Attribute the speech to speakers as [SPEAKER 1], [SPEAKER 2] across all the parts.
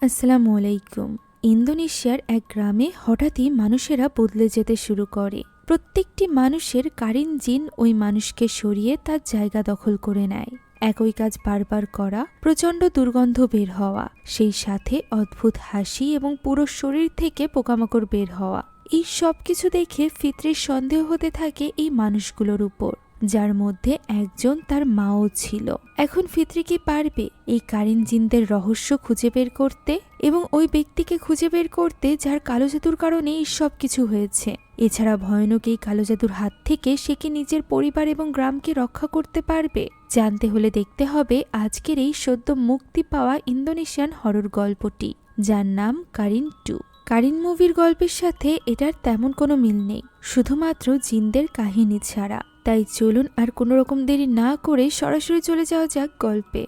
[SPEAKER 1] আসসালামু আলাইকুম। ইন্দোনেশিয়ার এক গ্রামে হঠাৎই মানুষেরা বদলে যেতে শুরু করে। প্রত্যেকটি মানুষের কারিন জিন ওই মানুষকে সরিয়ে তার জায়গা দখল করে নেয়। একই কাজ বারবার করা, প্রচণ্ড দুর্গন্ধ বের হওয়া, সেই সাথে অদ্ভুত হাসি এবং পুরো শরীর থেকে পোকামাকড় বের হওয়া। এই সব কিছু দেখে ফিতরির সন্দেহ হতে থাকে এই মানুষগুলোর উপর, যার মধ্যে একজন তার মাও ছিল। এখন ফিতরি কি পারবে এই কারিন জিনদের রহস্য খুঁজে বের করতে এবং ওই ব্যক্তিকে খুঁজে বের করতে যার কালো জাদুর কারণে এই সব কিছু হয়েছে? এছাড়া ভয়ানক এই কালো জাদুর হাত থেকে সে কি নিজের পরিবার এবং গ্রামকে রক্ষা করতে পারবে? জানতে হলে দেখতে হবে আজকের এই সদ্য মুক্তি পাওয়া ইন্দোনেশিয়ান হরর গল্পটি, যার নাম কারিন 2। কারিন মুভির গল্পের সাথে এটার তেমন কোনো মিল নেই, শুধুমাত্র জিনদের কাহিনী ছাড়া। তাই চলুন আর কোনো রকম দেরি না করে সরাসরি চলে যাওয়া যাক গল্পে।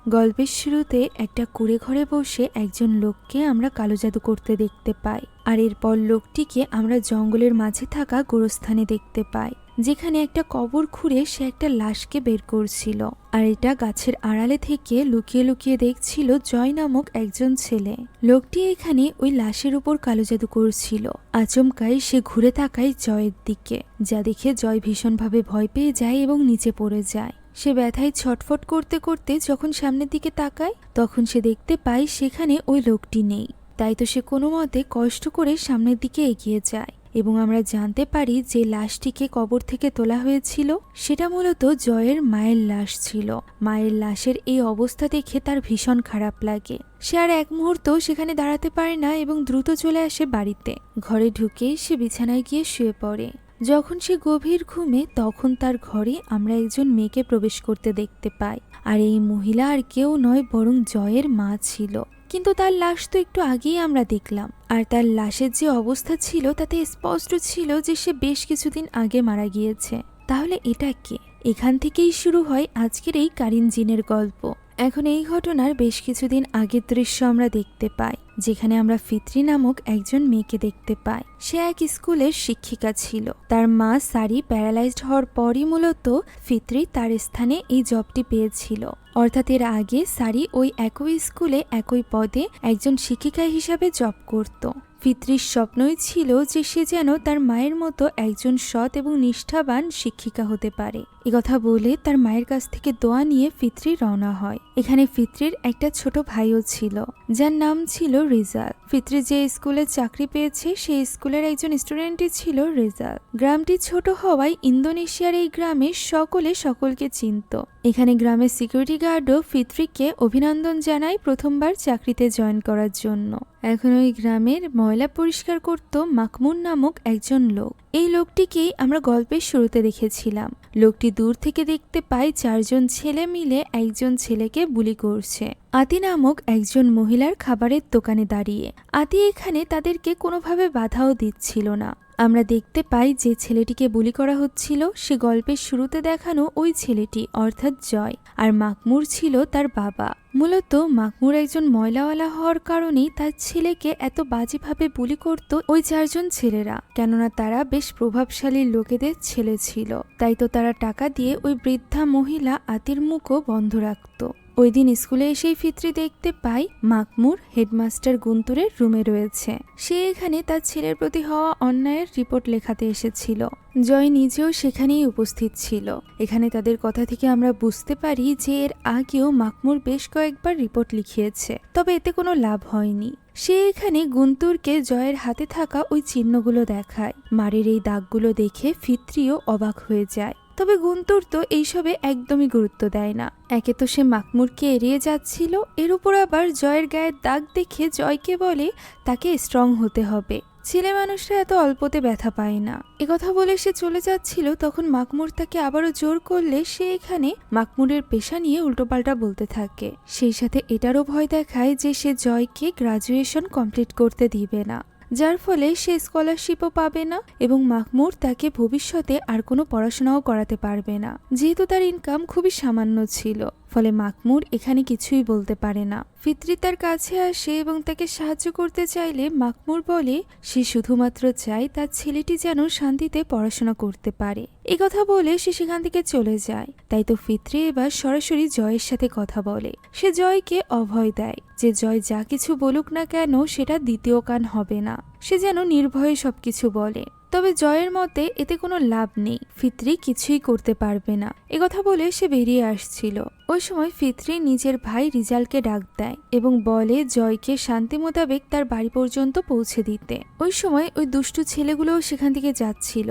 [SPEAKER 1] গল্পের শুরুতে একটা কুঁড়ে ঘরে বসে একজন লোককে আমরা কালো জাদু করতে দেখতে পাই, আর এরপর লোকটিকে আমরা জঙ্গলের মাঝে থাকা গোরস্থানে দেখতে পাই, যেখানে একটা কবর খুঁড়ে সে একটা লাশকে বের করছিল। আর এটা গাছের আড়ালে থেকে লুকিয়ে লুকিয়ে দেখছিল জয় নামক একজন ছেলে। লোকটি এখানে ওই লাশের উপর কালো জাদু করছিল। আচমকাই সে ঘুরে তাকায় জয়ের দিকে, যা দেখে জয় ভীষণভাবে ভয় পেয়ে যায় এবং নিচে পড়ে যায়। সে ব্যথায় ছটফট করতে করতে যখন সামনের দিকে তাকায়, তখন সে দেখতে পায় সেখানে ওই লোকটি নেই। তাই তো সে কোনো মতে কষ্ট করে সামনের দিকে এগিয়ে যায় এবং আমরা জানতে পারি যে লাশটিকে কবর থেকে তোলা হয়েছিল সেটা মূলত জয়ের মায়ের লাশ ছিল। মায়ের লাশের এই অবস্থা দেখে তার ভীষণ খারাপ লাগে। সে আর এক মুহূর্ত সেখানে দাঁড়াতে পারে না এবং দ্রুত চলে আসে বাড়িতে। ঘরে ঢুকে সে বিছানায় গিয়ে শুয়ে পড়ে। যখন সে গভীর ঘুমে, তখন তার ঘরে আমরা একজন মেয়েকে প্রবেশ করতে দেখতে পাই। আর এই মহিলা আর কেউ নয় বরং জয়ের মা ছিল। কিন্তু তার লাশ তো একটু আগেই আমরা দেখলাম, আর তার লাশের যে অবস্থা ছিল তাতে স্পষ্ট ছিল যে সে বেশ কিছুদিন আগে মারা গিয়েছে। তাহলে এটা কে? এখান থেকেই শুরু হয় আজকের এই কারিন জিনের গল্প। এখন এই ঘটনার বেশ কিছুদিন আগের দৃশ্য আমরা দেখতে পাই, যেখানে আমরা ফিতরি নামক একজন মেয়েকে দেখতে পাই। সে এক স্কুলের শিক্ষিকা ছিল। তার মা সারি প্যারালাইজড হওয়ার পরই মূলত ফিতরি তার স্থানে এই জবটি পেয়েছিল। অর্থাৎ এর আগে সারি ওই একই স্কুলে একই পদে একজন শিক্ষিকা হিসাবে জব করত। ফিতরির স্বপ্নই ছিল যে সে যেন তার মায়ের মতো একজন সৎ এবং নিষ্ঠাবান শিক্ষিকা হতে পারে। একথা বলে তার মায়ের কাছ থেকে দোয়া নিয়ে ফিতরি রওনা হয়। এখানে ফিতরির একটা ছোট ভাইও ছিল, যার নাম ছিল রিজাল। ফিতরি যে স্কুলে চাকরি পেয়েছে সেই স্কুলের একজন স্টুডেন্টই ছিল রিজাল। গ্রামটি ছোট হওয়ায় ইন্দোনেশিয়ার এই গ্রামে সকলে সকলকে চিনত। এখানে গ্রামের সিকিউরিটি গার্ডও ফিতরিকে অভিনন্দন জানায় প্রথমবার চাকরিতে জয়েন করার জন্য। এখন ওই গ্রামের ময়লা পরিষ্কার করত মাকমুন নামক একজন লোক। এই লোকটিকেই আমরা গল্পের শুরুতে দেখেছিলাম। লোকটি দূর থেকে দেখতে পায় চারজন ছেলে মিলে একজন ছেলেকে বুলি করছে। আতি নামক একজন মহিলার খাবারের দোকানে দাঁড়িয়ে। আতি এখানে তাদেরকে কোনোভাবে বাধাও দিচ্ছিল না। আমরা দেখতে পাই যে ছেলেটিকে বুলি করা হচ্ছিল সে গল্পের শুরুতে দেখানো ওই ছেলেটি, অর্থাৎ জয়। আর মাকমুর ছিল তার বাবা। মূলত মাকমুর একজন ময়লাওয়ালা হওয়ার কারণেই তার ছেলেকে এত বাজেভাবে বুলি করত ওই চারজন ছেলেরা, কেননা তারা বেশ প্রভাবশালী লোকেদের ছেলে ছিল। তাই তো তারা টাকা দিয়ে ওই বৃদ্ধা মহিলা আতির মুখও বন্ধ রাখত। ওই দিন স্কুলে এসেই ফিতরি দেখতে পাই মাকমুর হেডমাস্টার গুন্তুরের রুমে রয়েছে। সে এখানে তার ছেলের প্রতি হওয়া অন্যায়ের রিপোর্ট লেখাতে এসেছিল। জয় নিজেও সেখানেই উপস্থিত ছিল। এখানে তাদের কথা থেকে আমরা বুঝতে পারি যে এর আগেও মাকমুর বেশ কয়েকবার রিপোর্ট লিখিয়েছে, তবে এতে কোনো লাভ হয়নি। সে এখানে গুন্তুরকে জয়ের হাতে থাকা ওই চিহ্নগুলো দেখায়। মারের এই দাগগুলো দেখে ফিতরিও অবাক হয়ে যায়। তবে গুন্তুর তো এইসবে একদমই গুরুত্ব দেয় না। একে তো সে মাকমুরকে এড়িয়ে যাচ্ছিল, এর উপর আবার জয়ের গায়ের দাগ দেখে জয়কে বলে তাকে স্ট্রং হতে হবে। ছেলে মানুষরা এত অল্পতে ব্যথা পায় না। একথা বলে সে চলে যাচ্ছিল, তখন মাকমুর তাকে আবারও জোর করলে সে এখানে মাকমুরের পেশা নিয়ে উল্টোপাল্টা বলতে থাকে। সেই সাথে এটারও ভয় দেখায় যে সে জয়কে গ্রাজুয়েশন কমপ্লিট করতে দিবে না, যার ফলে সে স্কলারশিপও পাবে না এবং মাকমুর তাকে ভবিষ্যতে আর কোনো পড়াশোনাও করাতে পারবে না, যেহেতু তার ইনকাম খুবই সামান্য ছিল। ফলে মাকমুর এখানে কিছুই বলতে পারে না। ফিতরি তার কাছে আসে এবং তাকে সাহায্য করতে চাইলে মাকমুর বলে সে শুধুমাত্র চায় তার ছেলেটি যেন শান্তিতে পড়াশোনা করতে পারে। এই কথা বলে সে সেখান থেকে চলে যায়। তাই তো ফিতরি এবার সরাসরি জয়ের সাথে কথা বলে। সে জয়কে অভয় দেয় যে জয় যা কিছু বলুক না কেন সেটা দ্বিতীয় কান হবে না, সে যেন নির্ভয়ে সবকিছু বলে। তবে জয়ের মতে এতে কোনো লাভ নেই, ফিতরি কিছুই করতে পারবে না। একথা বলে সে বেরিয়ে আসছিল। ওই সময় ফিতরি নিজের ভাই রিজালকে ডাক দেয় এবং বলে জয়কে শান্তি মোতাবেক তার বাড়ি পর্যন্ত পৌঁছে দিতে। ওই সময় ওই দুষ্টু ছেলেগুলোও সেখান থেকে যাচ্ছিল,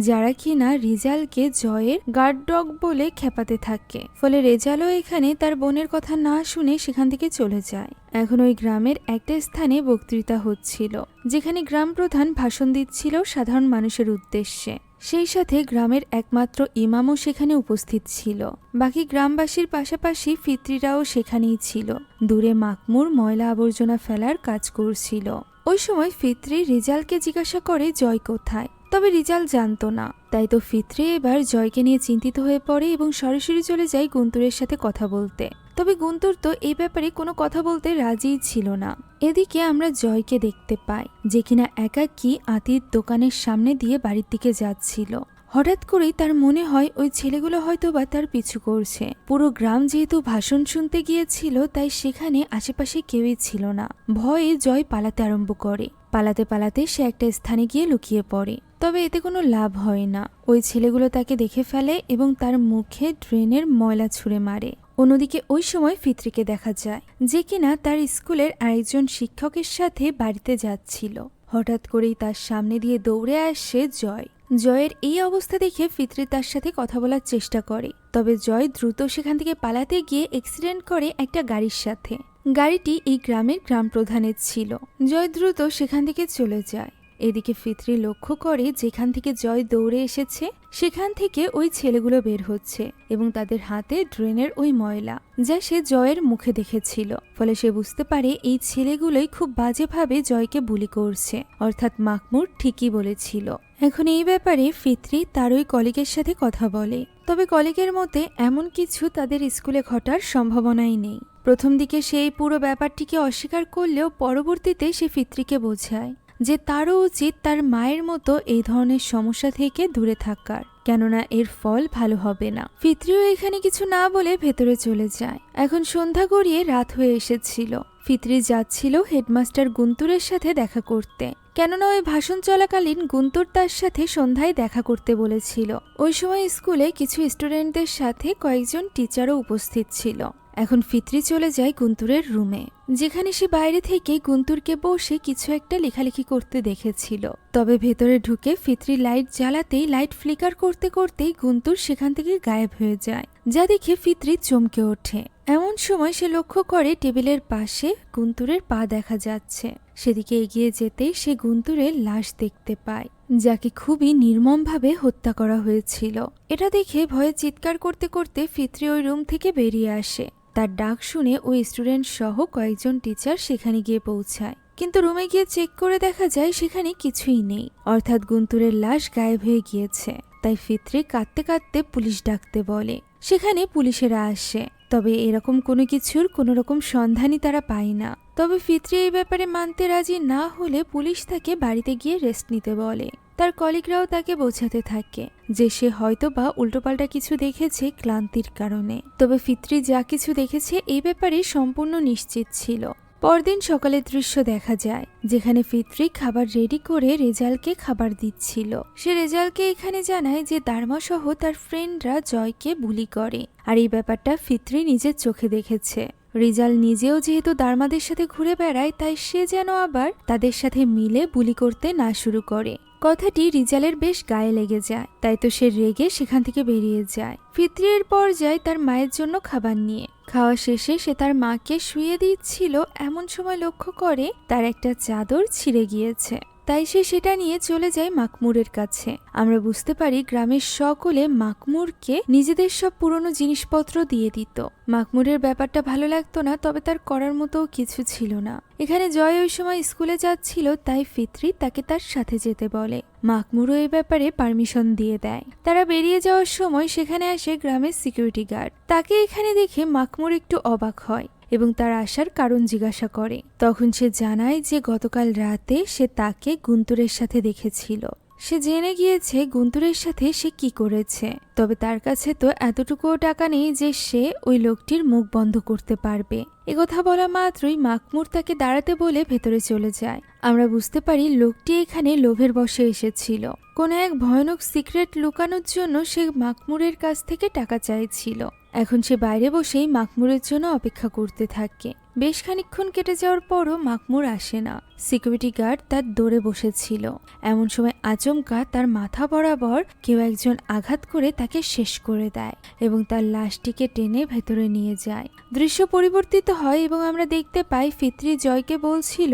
[SPEAKER 1] যারা কিনা রিজালকে জয়ের গার্ড ডগ বলে খেপাতে থাকে। ফলে রেজালও এখানে তার বোনের কথা না শুনে সেখান থেকে চলে যায়। এখন ওই গ্রামের একটা স্থানে বক্তৃতা হচ্ছিল, যেখানে গ্রাম প্রধান ভাষণ দিচ্ছিল সাধারণ মানুষের উদ্দেশ্যে। সেই সাথে গ্রামের একমাত্র ইমামও সেখানে উপস্থিত ছিল। বাকি গ্রামবাসীর পাশাপাশি ফিতরিরাও সেখানেই ছিল। দূরে মাকমুর ময়লা আবর্জনা ফেলার কাজ করছিল। ওই সময় ফিতরি রিজালকে জিজ্ঞাসা করে জয় কোথায়, তবে রিজাল জানতো না। তাই তো ফিতরি এবার জয়কে নিয়ে চিন্তিত হয়ে পড়ে এবং সরাসরি চলে যায় গুন্তুরের সাথে কথা বলতে। তবে গুন্তুর তো এই ব্যাপারে কোনো কথা বলতে রাজিই ছিল না। এদিকে আমরা জয়কে দেখতে পাই, যে কিনা একাকী আতির দোকানের সামনে দিয়ে বাড়ির দিকে যাচ্ছিল। হঠাৎ করেই তার মনে হয় ওই ছেলেগুলো হয়তোবা তার পিছু করছে। পুরো গ্রাম যেহেতু ভাষণ শুনতে গিয়েছিল, তাই সেখানে আশেপাশে কেউই ছিল না। ভয়ে জয় পালাতে আরম্ভ করে। পালাতে পালাতে সে একটা স্থানে গিয়ে লুকিয়ে পড়ে। তবে এতে কোনো লাভ হয় না। ওই ছেলেগুলো তাকে দেখে ফেলে এবং তার মুখে ড্রেনের ময়লা ছুঁড়ে মারে। অন্যদিকে ওই সময় ফিতরিকে দেখা যায়, যে কিনা তার স্কুলের আরেকজন শিক্ষকের সাথে বাড়িতে যাচ্ছিল। হঠাৎ করেই তার সামনে দিয়ে দৌড়ে আসে জয়। জয়ের এই অবস্থা দেখে ফিতরি তার সাথে কথা বলার চেষ্টা করে। তবে জয় দ্রুত সেখান থেকে পালাতে গিয়ে অ্যাক্সিডেন্ট করে একটা গাড়ির সাথে। গাড়িটি এই গ্রামের গ্রাম প্রধানের ছিল। জয় দ্রুত সেখান থেকে চলে যায়। এদিকে ফিতরি লক্ষ্য করে যেখান থেকে জয় দৌড়ে এসেছে সেখান থেকে ওই ছেলেগুলো বের হচ্ছে এবং তাদের হাতে ড্রেনের ওই ময়লা, যা সে জয়ের মুখে দেখেছিল। ফলে সে বুঝতে পারে এই ছেলেগুলোই খুব বাজেভাবে জয়কে বুলি করছে, অর্থাৎ মাকমুর ঠিকই বলেছিল। এখন এই ব্যাপারে ফিতরি তার ওই কলিগের সাথে কথা বলে। তবে কলিগের মতে এমন কিছু তাদের স্কুলে ঘটার সম্ভাবনাই নেই। প্রথম দিকে সে এই পুরো ব্যাপারটিকে অস্বীকার করলেও পরবর্তীতে সে ফিতরিকে বোঝায় যে তারও উচিত তার মায়ের মতো এই ধরনের সমস্যা থেকে দূরে থাকার, কেননা এর ফল ভালো হবে না। ফিতরিও এখানে কিছু না বলে ভেতরে চলে যায়। এখন সন্ধ্যা গড়িয়ে রাত হয়ে এসেছিল। ফিতরি যাচ্ছিল হেডমাস্টার গুন্তুরের সাথে দেখা করতে, কেননা ওই ভাষণ চলাকালীন গুন্তুর তার সাথে সন্ধ্যায় দেখা করতে বলেছিল। ওই সময় স্কুলে কিছু স্টুডেন্টদের সাথে কয়েকজন টিচারও উপস্থিত ছিল। এখন ফিতরি চলে যায় গুন্তুরের রুমে, যেখানে সে বাইরে থেকে গুন্তুরকে বসে কিছু একটা লেখালেখি করতে দেখেছিল। তবে ভেতরে ঢুকে ফিতরি লাইট জ্বালাতেই লাইট ফ্লিকার করতে করতেই গুন্তুর সেখান থেকে গায়েব হয়ে যায়, যা দেখে ফিতরি চমকে ওঠে। এমন সময় সে লক্ষ্য করে টেবিলের পাশে গুন্তুরের পা দেখা যাচ্ছে। সেদিকে এগিয়ে যেতেই সে গুন্তুরের লাশ দেখতে পায়, যাকে খুবই নির্মমভাবে হত্যা করা হয়েছিল। এটা দেখে ভয়ে চিৎকার করতে করতে ফিতরি ওই রুম থেকে বেরিয়ে আসে। তার ডাক শুনে ওই স্টুডেন্ট সহ কয়েকজন টিচার সেখানে গিয়ে পৌঁছায়, কিন্তু রুমে গিয়ে চেক করে দেখা যায় সেখানে কিছুই নেই, অর্থাৎ গুন্তুরের লাশ গায়েব হয়ে গিয়েছে। তাই ফিতরি কাঁদতে কাঁদতে পুলিশ ডাকতে বলে। সেখানে পুলিশেরা আসে, তবে এরকম কোনো কিছুর কোনো রকম সন্ধানই তারা পায় না। তবে ফিতরি এই ব্যাপারে মানতে রাজি না হলে পুলিশ তাকে বাড়িতে গিয়ে রেস্ট নিতে বলে। তার কলিগরাও তাকে বোঝাতে থাকে যে সে হয়তোবা উল্টোপাল্টা কিছু দেখেছে ক্লান্তির কারণে। তবে ফিতরি যা কিছু দেখেছে এই ব্যাপারে সম্পূর্ণ নিশ্চিত ছিল। পরদিন সকালের দৃশ্য দেখা যায়, যেখানে ফিতরি খাবার রেডি করে রেজালকে খাবার দিচ্ছিল। সে রেজালকে এখানে জানায় যে দারমা সহ তার ফ্রেন্ডরা জয়কে বুলি করে, আর এই ব্যাপারটা ফিতরি নিজের চোখে দেখেছে। রিজাল নিজেও যেহেতু দারমাদের সাথে ঘুরে বেড়ায়, তাই সে যেন আবার তাদের সাথে মিলে বুলি করতে না শুরু করে। কথাটি রিজালের বেশ গায়ে লেগে যায়, তাই তো সে রেগে সেখান থেকে বেরিয়ে যায়। ফিতরি এর পর যায় তার মায়ের জন্য খাবার নিয়ে। খাওয়া শেষে সে তার মাকে শুইয়ে দিচ্ছিল, এমন সময় লক্ষ্য করে তার একটা চাদর ছিঁড়ে গিয়েছে। তাই সে সেটা নিয়ে চলে যায় মাকমুরের কাছে। আমরা বুঝতে পারি গ্রামের সকলে মাকমুরকে নিজেদের সব পুরনো জিনিসপত্র দিয়ে দিত। মাকমুরের ব্যাপারটা ভালো লাগতো না, তবে তার করার মতো কিছু ছিল না। এখানে জয় ওই সময় স্কুলে যাচ্ছিল, তাই ফিতরি তাকে তার সাথে যেতে বলে। মাকমুরও এই ব্যাপারে পারমিশন দিয়ে দেয়। তারা বেরিয়ে যাওয়ার সময় সেখানে আসে গ্রামের সিকিউরিটি গার্ড। তাকে এখানে দেখে মাকমুর একটু অবাক হয় এবং তার আসার কারণ জিজ্ঞাসা করে। তখন সে জানায় যে গতকাল রাতে সে তাকে গুন্তুরের সাথে দেখেছিল। সে জেনে গিয়েছে গুন্তুরের সাথে সে কি করেছে, তবে তার কাছে তো এতটুকুও টাকা নেই যে সে ওই লোকটির মুখ বন্ধ করতে পারবে। একথা বলা মাত্রই মাকমুর তাকে দাঁড়াতে বলে ভেতরে চলে যায়। আমরা বুঝতে পারি লোকটি এখানে লোভের বশে এসেছিল। কোনো এক ভয়ানক সিক্রেট লুকানোর জন্য সে মাকমুরের কাছ থেকে টাকা চাইছিল। এখন সে বাইরে বসেই মাকমুরের জন্য অপেক্ষা করতে থাকে। বেশ খানিকক্ষণ কেটে যাওয়ার পরও মাকমুর আসে না। সিকিউরিটি গার্ড তার দৌড়ে বসেছিল। এমন সময় আচমকা তার মাথা বরাবর কেউ একজন আঘাত করে তাকে শেষ করে দেয় এবং তার লাশটিকে টেনে ভেতরে নিয়ে যায়। দৃশ্য পরিবর্তিত হয় এবং আমরা দেখতে পাই ফিতরি জয়কে বলছিল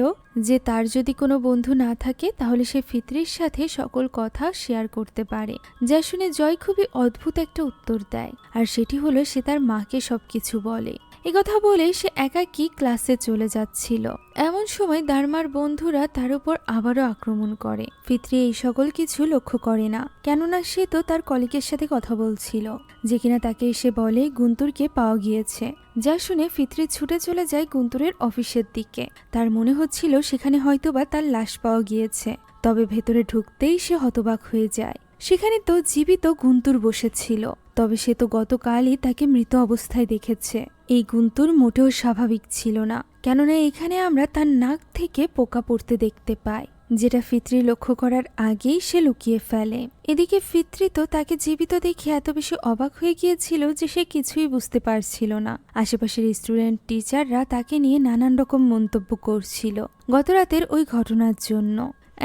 [SPEAKER 1] যে তার যদি কোনো বন্ধু না থাকে তাহলে সে ফিতরির সাথে সকল কথা শেয়ার করতে পারে। যা শুনে জয় খুবই অদ্ভুত একটা উত্তর দেয়, আর সেটি হলো সে তার মাকে সবকিছু বলে। একথা বলে সে একাকী ক্লাসে চলে যাচ্ছিল। এমন সময় দারমার বন্ধুরা তার উপর আবারও আক্রমণ করে। ফিতরি এই সকল কিছু লক্ষ্য করে না, কেননা সে তো তার কলিগের সাথে কথা বলছিল, যে কিনা তাকে এসে বলে গুন্তুরকে পাওয়া গিয়েছে। যা শুনে ফিতরি ছুটে চলে যায় গুন্তুরের অফিসের দিকে। তার মনে হচ্ছিল সেখানে হয়তোবা তার লাশ পাওয়া গিয়েছে, তবে ভেতরে ঢুকতেই সে হতবাক হয়ে যায়। সেখানে তো জীবিত গুন্তুর বসেছিল, তবে সে তো গতকালই তাকে মৃত অবস্থায় দেখেছে। এই গুন্তুর মোটেও স্বাভাবিক ছিল না, কেননা এখানে আমরা তার নাক থেকে পোকা পড়তে দেখতে পাই, যেটা ফিতরি লক্ষ্য করার আগেই সে লুকিয়ে ফেলে। এদিকে ফিতরি তো তাকে জীবিত দেখে এত বেশি অবাক হয়ে গিয়েছিল যে সে কিছুই বুঝতে পারছিল না। আশেপাশের স্টুডেন্ট টিচাররা তাকে নিয়ে নানান রকম মন্তব্য করছিল গতরাতের ওই ঘটনার জন্য।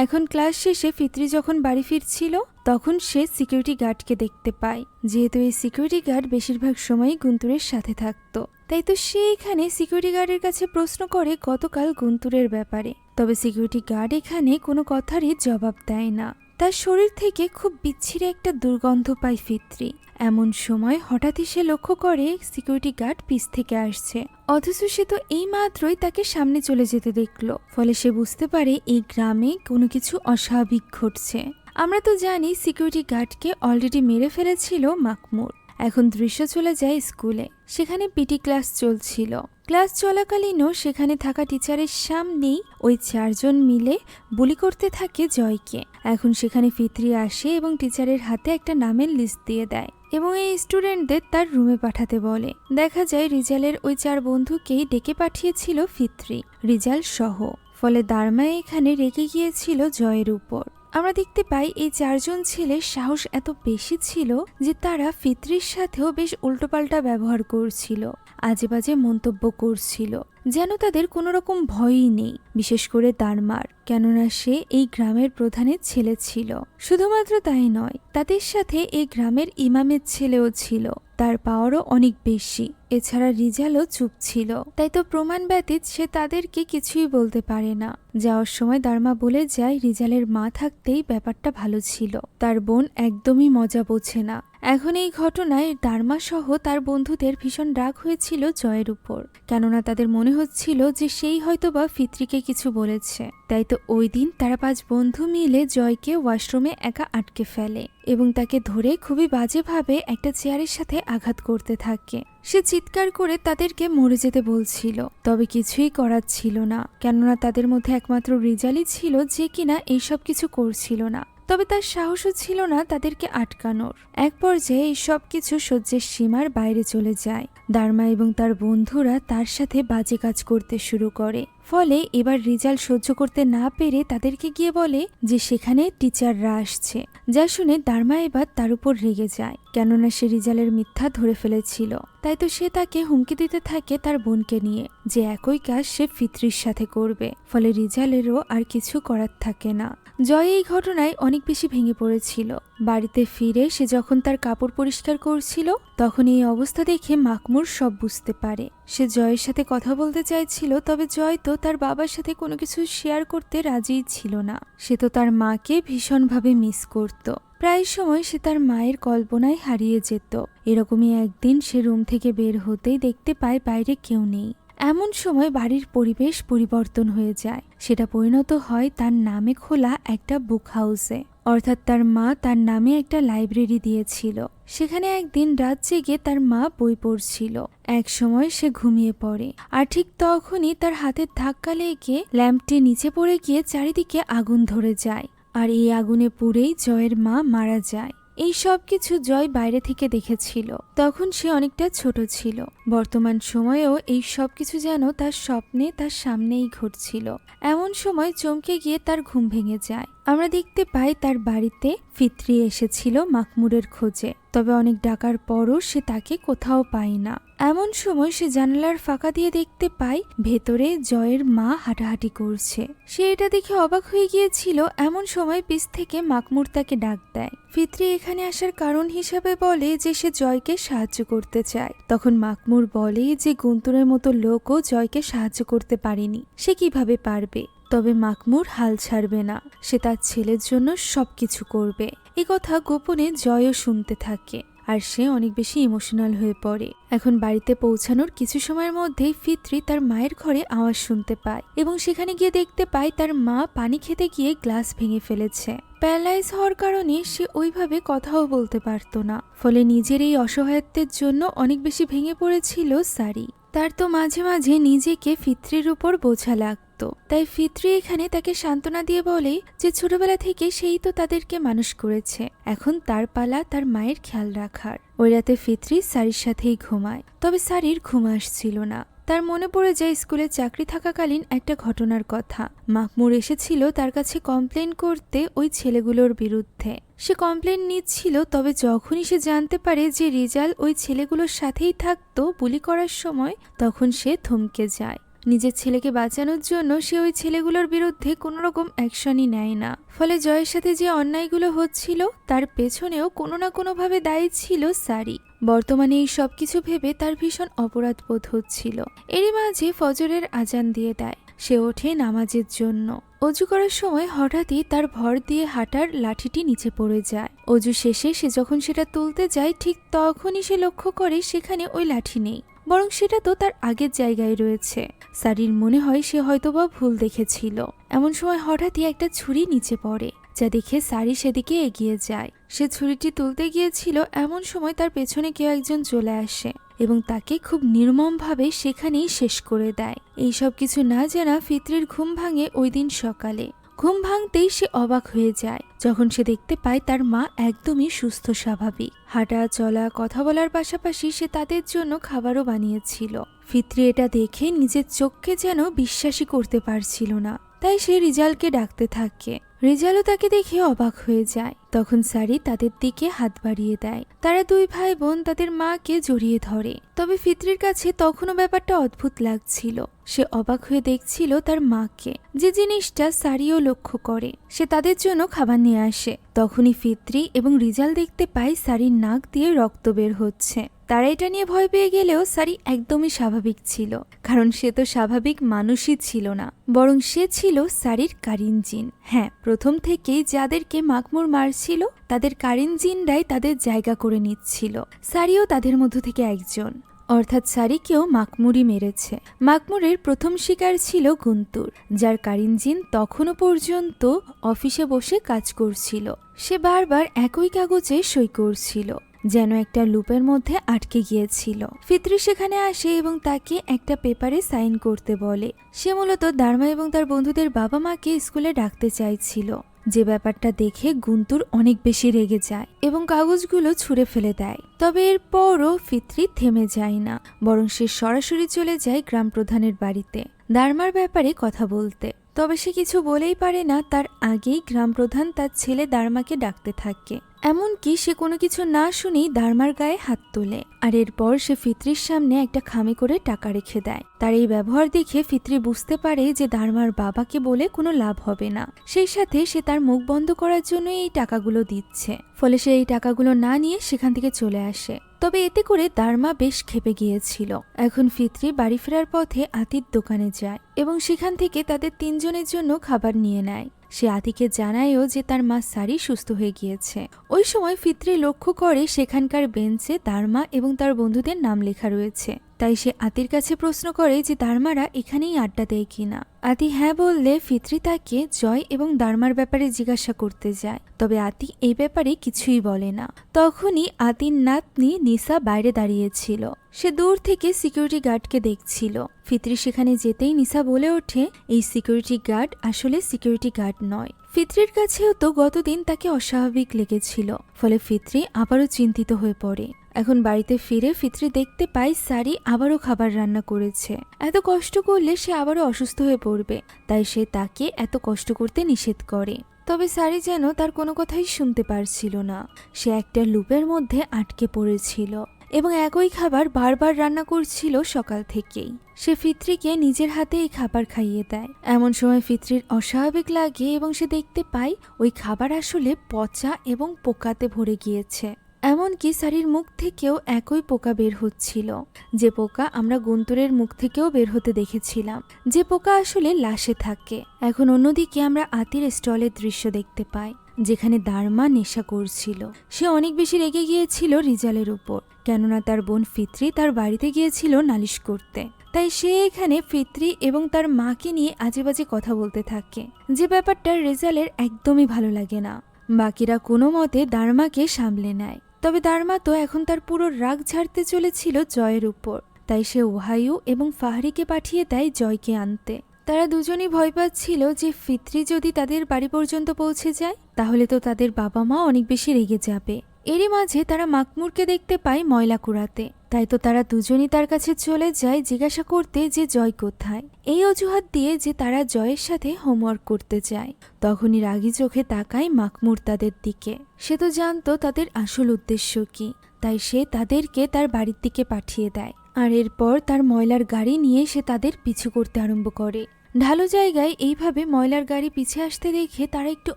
[SPEAKER 1] এখন ক্লাস শেষে ফিতরি যখন বাড়ি ফিরছিল তখন সে সিকিউরিটি গার্ডকে দেখতে পায়। যেহেতু এই সিকিউরিটি গার্ড বেশিরভাগ সময়ই গুন্তুরের সাথে থাকতো, তাই তো সে এখানে সিকিউরিটি গার্ডের কাছে প্রশ্ন করে গতকাল গুন্তুরের ব্যাপারে। তবে সিকিউরিটি গার্ড এখানে কোনো কথারই জবাব দেয় না। তার শরীর থেকে খুব বিচ্ছিরি একটা দুর্গন্ধ পায় ফিতরি। এমন সময় হঠাৎই সে লক্ষ্য করে সিকিউরিটি গার্ড পিছ থেকে আসছে, অথচ সে তো এই মাত্রই তাকে সামনে চলে যেতে দেখলো। ফলে সে বুঝতে পারে এই গ্রামে কোনো কিছু অস্বাভাবিক ঘটছে। আমরা তো জানি সিকিউরিটি গার্ডকে অলরেডি মেরে ফেলেছিল মাকমুর। এখন দৃশ্য চলে যায় স্কুলে। সেখানে পিটি ক্লাস চলছিল। ক্লাস চলাকালীনও সেখানে থাকা টিচারের সামনেই ওই চারজন মিলে বুলি করতে থাকে জয়কে। এখন সেখানে ফিতরি আসে এবং টিচারের হাতে একটা নামের লিস্ট দিয়ে দেয় এবং এই স্টুডেন্টদের তার রুমে পাঠাতে বলে। দেখা যায় রিজালের ওই 4 বন্ধুকেই ডেকে পাঠিয়েছিল ফিতরি, রিজাল সহ। ফলে দারমা এখানে রেগে গিয়েছিল জয়ের উপর। আমরা দেখতে পাই এই 4 জন ছেলের সাহস এত বেশি ছিল যে তারা ফিতরির সাথেও বেশ উল্টোপাল্টা ব্যবহার করছিল, আজে বাজে মন্তব্য করছিল, যেন তাদের কোনো রকম ভয়ই নেই। বিশেষ করে দারমার, কেননা সে এই গ্রামের প্রধানের ছেলে ছিল। শুধুমাত্র তাই নয়, তাদের সাথে এই গ্রামের ইমামের ছেলেও ছিল, তার পাওয়ারও অনেক বেশি। এছাড়া রিজালও চুপ ছিল, তাই তো প্রমাণ ব্যতীত সে তাদেরকে কিছুই বলতে পারে না। যাওয়ার সময় দারমা বলে যায় রিজালের মা থাকতেই ব্যাপারটা ভালো ছিল, তার বোন একদমই মজা বোঝে না। এখন এই ঘটনায় দারমা সহ তার বন্ধুদের ভীষণ রাগ হয়েছিল জয়ের উপর, কেননা তাদের মনে হচ্ছিল যে সেই হয়তোবা ফিতরিকে কিছু বলেছে। তাই তো ওই দিন তারা 5 বন্ধু মিলে জয়কে ওয়াশরুমে একা আটকে ফেলে এবং তাকে ধরে খুবই বাজেভাবে একটা চেয়ারের সাথে আঘাত করতে থাকে। সে চিৎকার করে তাদেরকে মরে যেতে বলছিল, তবে কিছুই করার ছিল না, কেননা তাদের মধ্যে একমাত্র রিজালই ছিল যে কিনা এইসব কিছু করছিল না। তবে তার সাহসও ছিল না তাদেরকে আটকানোর। এক পর্যায়ে এই সব কিছু সহ্যের সীমার বাইরে চলে যায়। দারমা এবং তার বন্ধুরা তার সাথে বাজে কাজ করতে শুরু করে। ফলে এবার রিজাল সহ্য করতে না পেরে তাদেরকে গিয়ে বলে যে সেখানে টিচাররা আসছে। যা শুনে দারমা এবার তার উপর রেগে যায়, কেননা সে রিজালের মিথ্যা ধরে ফেলেছিল। তাই তো সে তাকে হুমকি দিতে থাকে তার বোনকে নিয়ে, যে একই কাজ সে ফিতরির সাথে করবে। ফলে রিজালেরও আর কিছু করার থাকে না। জয় এই ঘটনায় অনেক বেশি ভেঙে পড়েছিল। বাড়িতে ফিরে সে যখন তার কাপড় পরিষ্কার করছিল তখন এই অবস্থা দেখে মাকমুর সব বুঝতে পারে। সে জয়ের সাথে কথা বলতে চাইছিল, তবে জয় তো তার বাবার সাথে কোনো কিছু শেয়ার করতে রাজিই ছিল না। সে তো তার মাকে ভীষণভাবে মিস করত। প্রায় সময় সে তার মায়ের কল্পনায় হারিয়ে যেত। এরকমই একদিন সে রুম থেকে বের হতেই দেখতে পায় বাইরে কেউ নেই। এমন সময় বাড়ির পরিবেশ পরিবর্তন হয়ে যায়। সেটা পরিণত হয় তার নামে খোলা একটা বুক হাউসে। অর্থাৎ তার মা তার নামে একটা লাইব্রেরি দিয়েছিল। সেখানে একদিন রাত জেগে তার মা বই পড়ছিল। এক সময় সে ঘুমিয়ে পড়ে, আর ঠিক তখনই তার হাতের ধাক্কা লেগে ল্যাম্পটি নিচে পড়ে গিয়ে চারিদিকে আগুন ধরে যায়। আর এই আগুনে পুড়েই জয়ের মা মারা যায়। এই সব কিছু জয় বাইরে থেকে দেখেছিল। তখন সে অনেকটা ছোট ছিল। বর্তমান সময়েও এই সব কিছু যেন তার স্বপ্নে তার সামনেই ঘটছিল। এমন সময় চমকে গিয়ে তার ঘুম ভেঙে যায়। আমরা দেখতে পাই তার বাড়িতে ফিতরি এসেছিল মাকমুরের খোঁজে, তবে অনেক ডাকার পরও সে তাকে কোথাও পায় না। এমন সময় সে জানালার ফাঁকা দিয়ে দেখতে পায় ভেতরে জয়ের মা হাঁটাহাঁটি করছে। সে এটা দেখে অবাক হয়ে গিয়েছিল। এমন সময় পিছ থেকে মাকমুর তাকে ডাক দেয়। ফিতরি এখানে আসার কারণ হিসাবে বলে যে সে জয়কে সাহায্য করতে চায়। তখন মাকমুর বলে যে গুন্তরের মতো লোকও জয়কে সাহায্য করতে পারেনি, সে কিভাবে পারবে। তবে মাকমুর হাল ছাড়বে না, সে তার ছেলের জন্য সবকিছু করবে। এই কথা গোপনে জয়ও শুনতে থাকে, আর সে অনেক বেশি ইমোশনাল হয়ে পড়ে। এখন বাড়িতে পৌঁছানোর কিছু সময়ের মধ্যেই ফিতরি তার মায়ের ঘরে আওয়াজ শুনতে পায় এবং সেখানে গিয়ে দেখতে পায় তার মা পানি খেতে গিয়ে গ্লাস ভেঙে ফেলেছে। প্যারালাইজ হওয়ার কারণে সে ওইভাবে কথাও বলতে পারতো না। ফলে নিজের এই অসহায়ত্বের জন্য অনেক বেশি ভেঙে পড়েছিল সারি। তার তো মাঝে মাঝে নিজেকে ফিতরির উপর বোঝা লাগতো। তাই ফিতরি এখানে তাকে সান্ত্বনা দিয়ে বলে যে ছোটবেলা থেকে সেই তো তাদেরকে মানুষ করেছে, এখন তার পালা তার মায়ের খেয়াল রাখার। ওই রাতে ফিতরি সারির সাথেই ঘুমায়, তবে সারির ঘুম আসছিল না। তার মনে পড়ে যায় স্কুলে চাকরি থাকাকালীন একটা ঘটনার কথা। মাকমুর এসেছিল তার কাছে কমপ্লেন করতে ওই ছেলেগুলোর বিরুদ্ধে। সে কমপ্লেন নিচ্ছিল, তবে যখনই সে জানতে পারে যে রিজাল ওই ছেলেগুলোর সাথেই থাকতো বুলি করার সময়, তখন সে থমকে যায়। নিজের ছেলেকে বাঁচানোর জন্য সে ওই ছেলেগুলোর বিরুদ্ধে কোনো রকম অ্যাকশনই নেয় না। ফলে জয়ের সাথে যে অন্যায়গুলো হচ্ছিল তার পেছনেও কোনো না কোনোভাবে দায়ী ছিল সারি। বর্তমানে এই সব কিছু ভেবে তার ভীষণ অপরাধ বোধ হচ্ছিল। এরই মাঝে ফজরের আজান দিয়ে দেয়। সে ওঠে নামাজের জন্য। অজু করার সময় হঠাৎই তার ভর দিয়ে হাঁটার লাঠিটি নিচে পড়ে যায়। অজু শেষে সে যখন সেটা তুলতে যায়, ঠিক তখনই সে লক্ষ্য করে সেখানে ওই লাঠি নেই, বরং সেটা তো তার আগের জায়গায় রয়েছে। সারির মনে হয় সে হয়তোবা ভুল দেখেছিল। এমন সময় হঠাৎই একটা ছুরি নিচে পড়ে, যা দেখে সারি সেদিকে এগিয়ে যায়। সে ছুরিটি তুলতে গিয়েছিল, এমন সময় তার পেছনে কেউ একজন চলে আসে এবং তাকে খুব নির্মমভাবে সেখানেই শেষ করে দেয়। এইসব কিছু না জানা ফিতরির ঘুম ভাঙে ওই দিন সকালে। ঘুম ভাঙতেই সে অবাক হয়ে যায় যখন সে দেখতে পায় তার মা একদমই সুস্থ স্বাভাবিক। হাঁটা চলা কথা বলার পাশাপাশি সে তাদের জন্য খাবারও বানিয়েছিল। ফিতরি এটা দেখে নিজের চোখকে যেন বিশ্বাসই করতে পারছিল না। তাই সে রিজালকে ডাকতে থাকে। রিজালও তাকে দেখে অবাক হয়ে যায়। তখন সারি তাদের দিকে হাত বাড়িয়ে দেয়। তারা দুই ভাই বোন তাদের মাকে জড়িয়ে ধরে। তবে ফিতরির কাছে তখনও ব্যাপারটা অদ্ভুত লাগছিল। সে অবাক হয়ে দেখছিল তার মাকে, যে জিনিসটা সারিও লক্ষ্য করে। সে তাদের জন্য খাবার নিয়ে আসে। তখনই ফিতরি এবং রিজাল দেখতে পায় সারির নাক দিয়ে রক্ত বের হচ্ছে। তারা এটা নিয়ে ভয় পেয়ে গেলেও সারি একদমই স্বাভাবিক ছিল, কারণ সে তো স্বাভাবিক মানুষই ছিল না, বরং সে ছিল সারির কারিন জিন। হ্যাঁ, প্রথম থেকেই যাদেরকে মাকমুর মারছিল তাদের কারিন জিনরাই তাদের জায়গা করে নিচ্ছিল। সারিও তাদের মধ্য থেকে একজন। অর্থাৎ সারিকেও মাকমুরই মেরেছে। মাকমুরের প্রথম শিকার ছিল গুন্তুর, যার কারিন জিন তখনও পর্যন্ত অফিসে বসে কাজ করছিল। সে বারবার একই কাগজে সই করছিল, যেন একটা লুপের মধ্যে আটকে গিয়েছিল। ফিতরি সেখানে আসে এবং তাকে একটা পেপারে সাইন করতে বলে। সে মূলত দারমা এবং তার বন্ধুদের বাবা মাকে স্কুলে ডাকতে চাইছিল। যে ব্যাপারটা দেখে গুন্তুর অনেক বেশি রেগে যায় এবং কাগজগুলো ছুঁড়ে ফেলে দেয়। তবে এরপরও ফিতরি থেমে যায় না, বরং সে সরাসরি চলে যায় গ্রাম প্রধানের বাড়িতে দারমার ব্যাপারে কথা বলতে। তবে সে কিছু বলেই পারে না, তার আগেই গ্রাম প্রধান তার ছেলে দারমাকে ডাকতে থাকে। এমনকি সে কোনো কিছু না শুনেই দারমার গায়ে হাত তোলে, আর এরপর সে ফিত্রির সামনে একটা খামে করে টাকা রেখে দেয়। তার এই ব্যবহার দেখে ফিত্রি বুঝতে পারে যে দারমার বাবাকে বলে কোনো লাভ হবে না, সেই সাথে সে তার মুখ বন্ধ করার জন্য এই টাকাগুলো দিচ্ছে। ফলে সে এই টাকাগুলো না নিয়ে সেখান থেকে চলে আসে। তবে এতে করে দারমা বেশ ক্ষেপে গিয়েছিল। এখন ফিত্রি বাড়ি ফেরার পথে আতির দোকানে যায় এবং সেখান থেকে তাদের তিনজনের জন্য খাবার নিয়ে নেয়। সে আতিকে জানায়ও যে তার মা সারি সুস্থ হয়ে গিয়েছে। ওই সময় ফিত্রি লক্ষ্য করে সেখানকার বেঞ্চে দারমা এবং তার বন্ধুদের নাম লেখা রয়েছে। তাই সে আতির কাছে প্রশ্ন করে যে দারমারা এখানেই আড্ডা দেয় কিনা। আতি হ্যাঁ বললে ফিত্রি তাকে জয় এবং দারমার ব্যাপারে জিজ্ঞাসা করতে যায়, তবে আতি এই ব্যাপারে কিছুই বলে না। তখনই আতির নাতনি নিসা বাইরে দাঁড়িয়েছিল। সে দূর থেকে সিকিউরিটি গার্ডকে দেখছিল। ফিত্রি সেখানে যেতেই নিসা বলে ওঠে, এই সিকিউরিটি গার্ড আসলে সিকিউরিটি গার্ড নয়। ফিত্রির কাছেও তো গতদিন তাকে অস্বাভাবিক লেগেছিল। ফলে ফিত্রি আবারও চিন্তিত হয়ে পড়ে। এখন বাড়িতে ফিরে ফিত্রি দেখতে পায় সারি আবারও খাবার রান্না করেছে। এত কষ্ট করলে সে আবারও অসুস্থ হয়ে পড়বে, তাই সে তাকে এত কষ্ট করতে নিষেধ করে। তবে সারি যেন তার কোনো কথাই শুনতে পারছিল না। সে একটা লুপের মধ্যে আটকে পড়েছিল এবং একই খাবার বারবার রান্না করছিল সকাল থেকেই। সে ফিত্রিকে নিজের হাতে এই খাবার খাইয়ে দেয়। এমন সময় ফিত্রির অস্বাভাবিক লাগে এবং সে দেখতে পায় ওই খাবার আসলে পচা এবং পোকাতে ভরে গিয়েছে। এমনকি সারির মুখ থেকেও একই পোকা বের হচ্ছিল, যে পোকা আমরা গুন্তরের মুখ থেকেও বের হতে দেখেছিলাম, যে পোকা আসলে লাশে থাকে। এখন অন্যদিকে আমরা আতির স্টলের দৃশ্য দেখতে পাই, যেখানে দারমা নেশা করছিল। সে অনেক বেশি রেগে গিয়েছিল রিজালের উপর, কেননা তার বোন ফিত্রি তার বাড়িতে গিয়েছিল নালিশ করতে। তাই সে এখানে ফিত্রি এবং তার মাকে নিয়ে আজেবাজে কথা বলতে থাকে, যে ব্যাপারটা রিজালের একদমই ভালো লাগে না। বাকিরা কোনো মতে দারমাকে সামলে নেয়। তবে দারমা তো এখন তার পুরো রাগ ঝাড়তে চলেছিল জয়ের উপর। তাই সে ওহাইউ এবং ফাহরিকে পাঠিয়ে দেয় জয়কে আনতে। তারা দুজনই ভয় পাচ্ছিল যে ফিত্রি যদি তাদের বাড়ি পর্যন্ত পৌঁছে যায় তাহলে তো তাদের বাবা মা অনেক বেশি রেগে যাবে। এরই মাঝে তারা মাকমুরকে দেখতে পায় ময়লা কুড়াতে। তাই তো তারা দুজনই তার কাছে চলে যায় জিজ্ঞাসা করতে যে জয় কোথায়, এই অজুহাত দিয়ে যে তারা জয়ের সাথে হোমওয়ার্ক করতে যায়। তখনই রাগী চোখে তাকায় মাকমুর তাদের দিকে। সে তো জানতো তাদের আসল উদ্দেশ্য কি, তাই সে তাদেরকে তার বাড়ির দিকে পাঠিয়ে দেয়। আর এরপর তার ময়লার গাড়ি নিয়ে সে তাদের পিছু করতে আরম্ভ করে। ঢালু জায়গায় এইভাবে ময়লার গাড়ি পিছে আসতে দেখে তারা একটু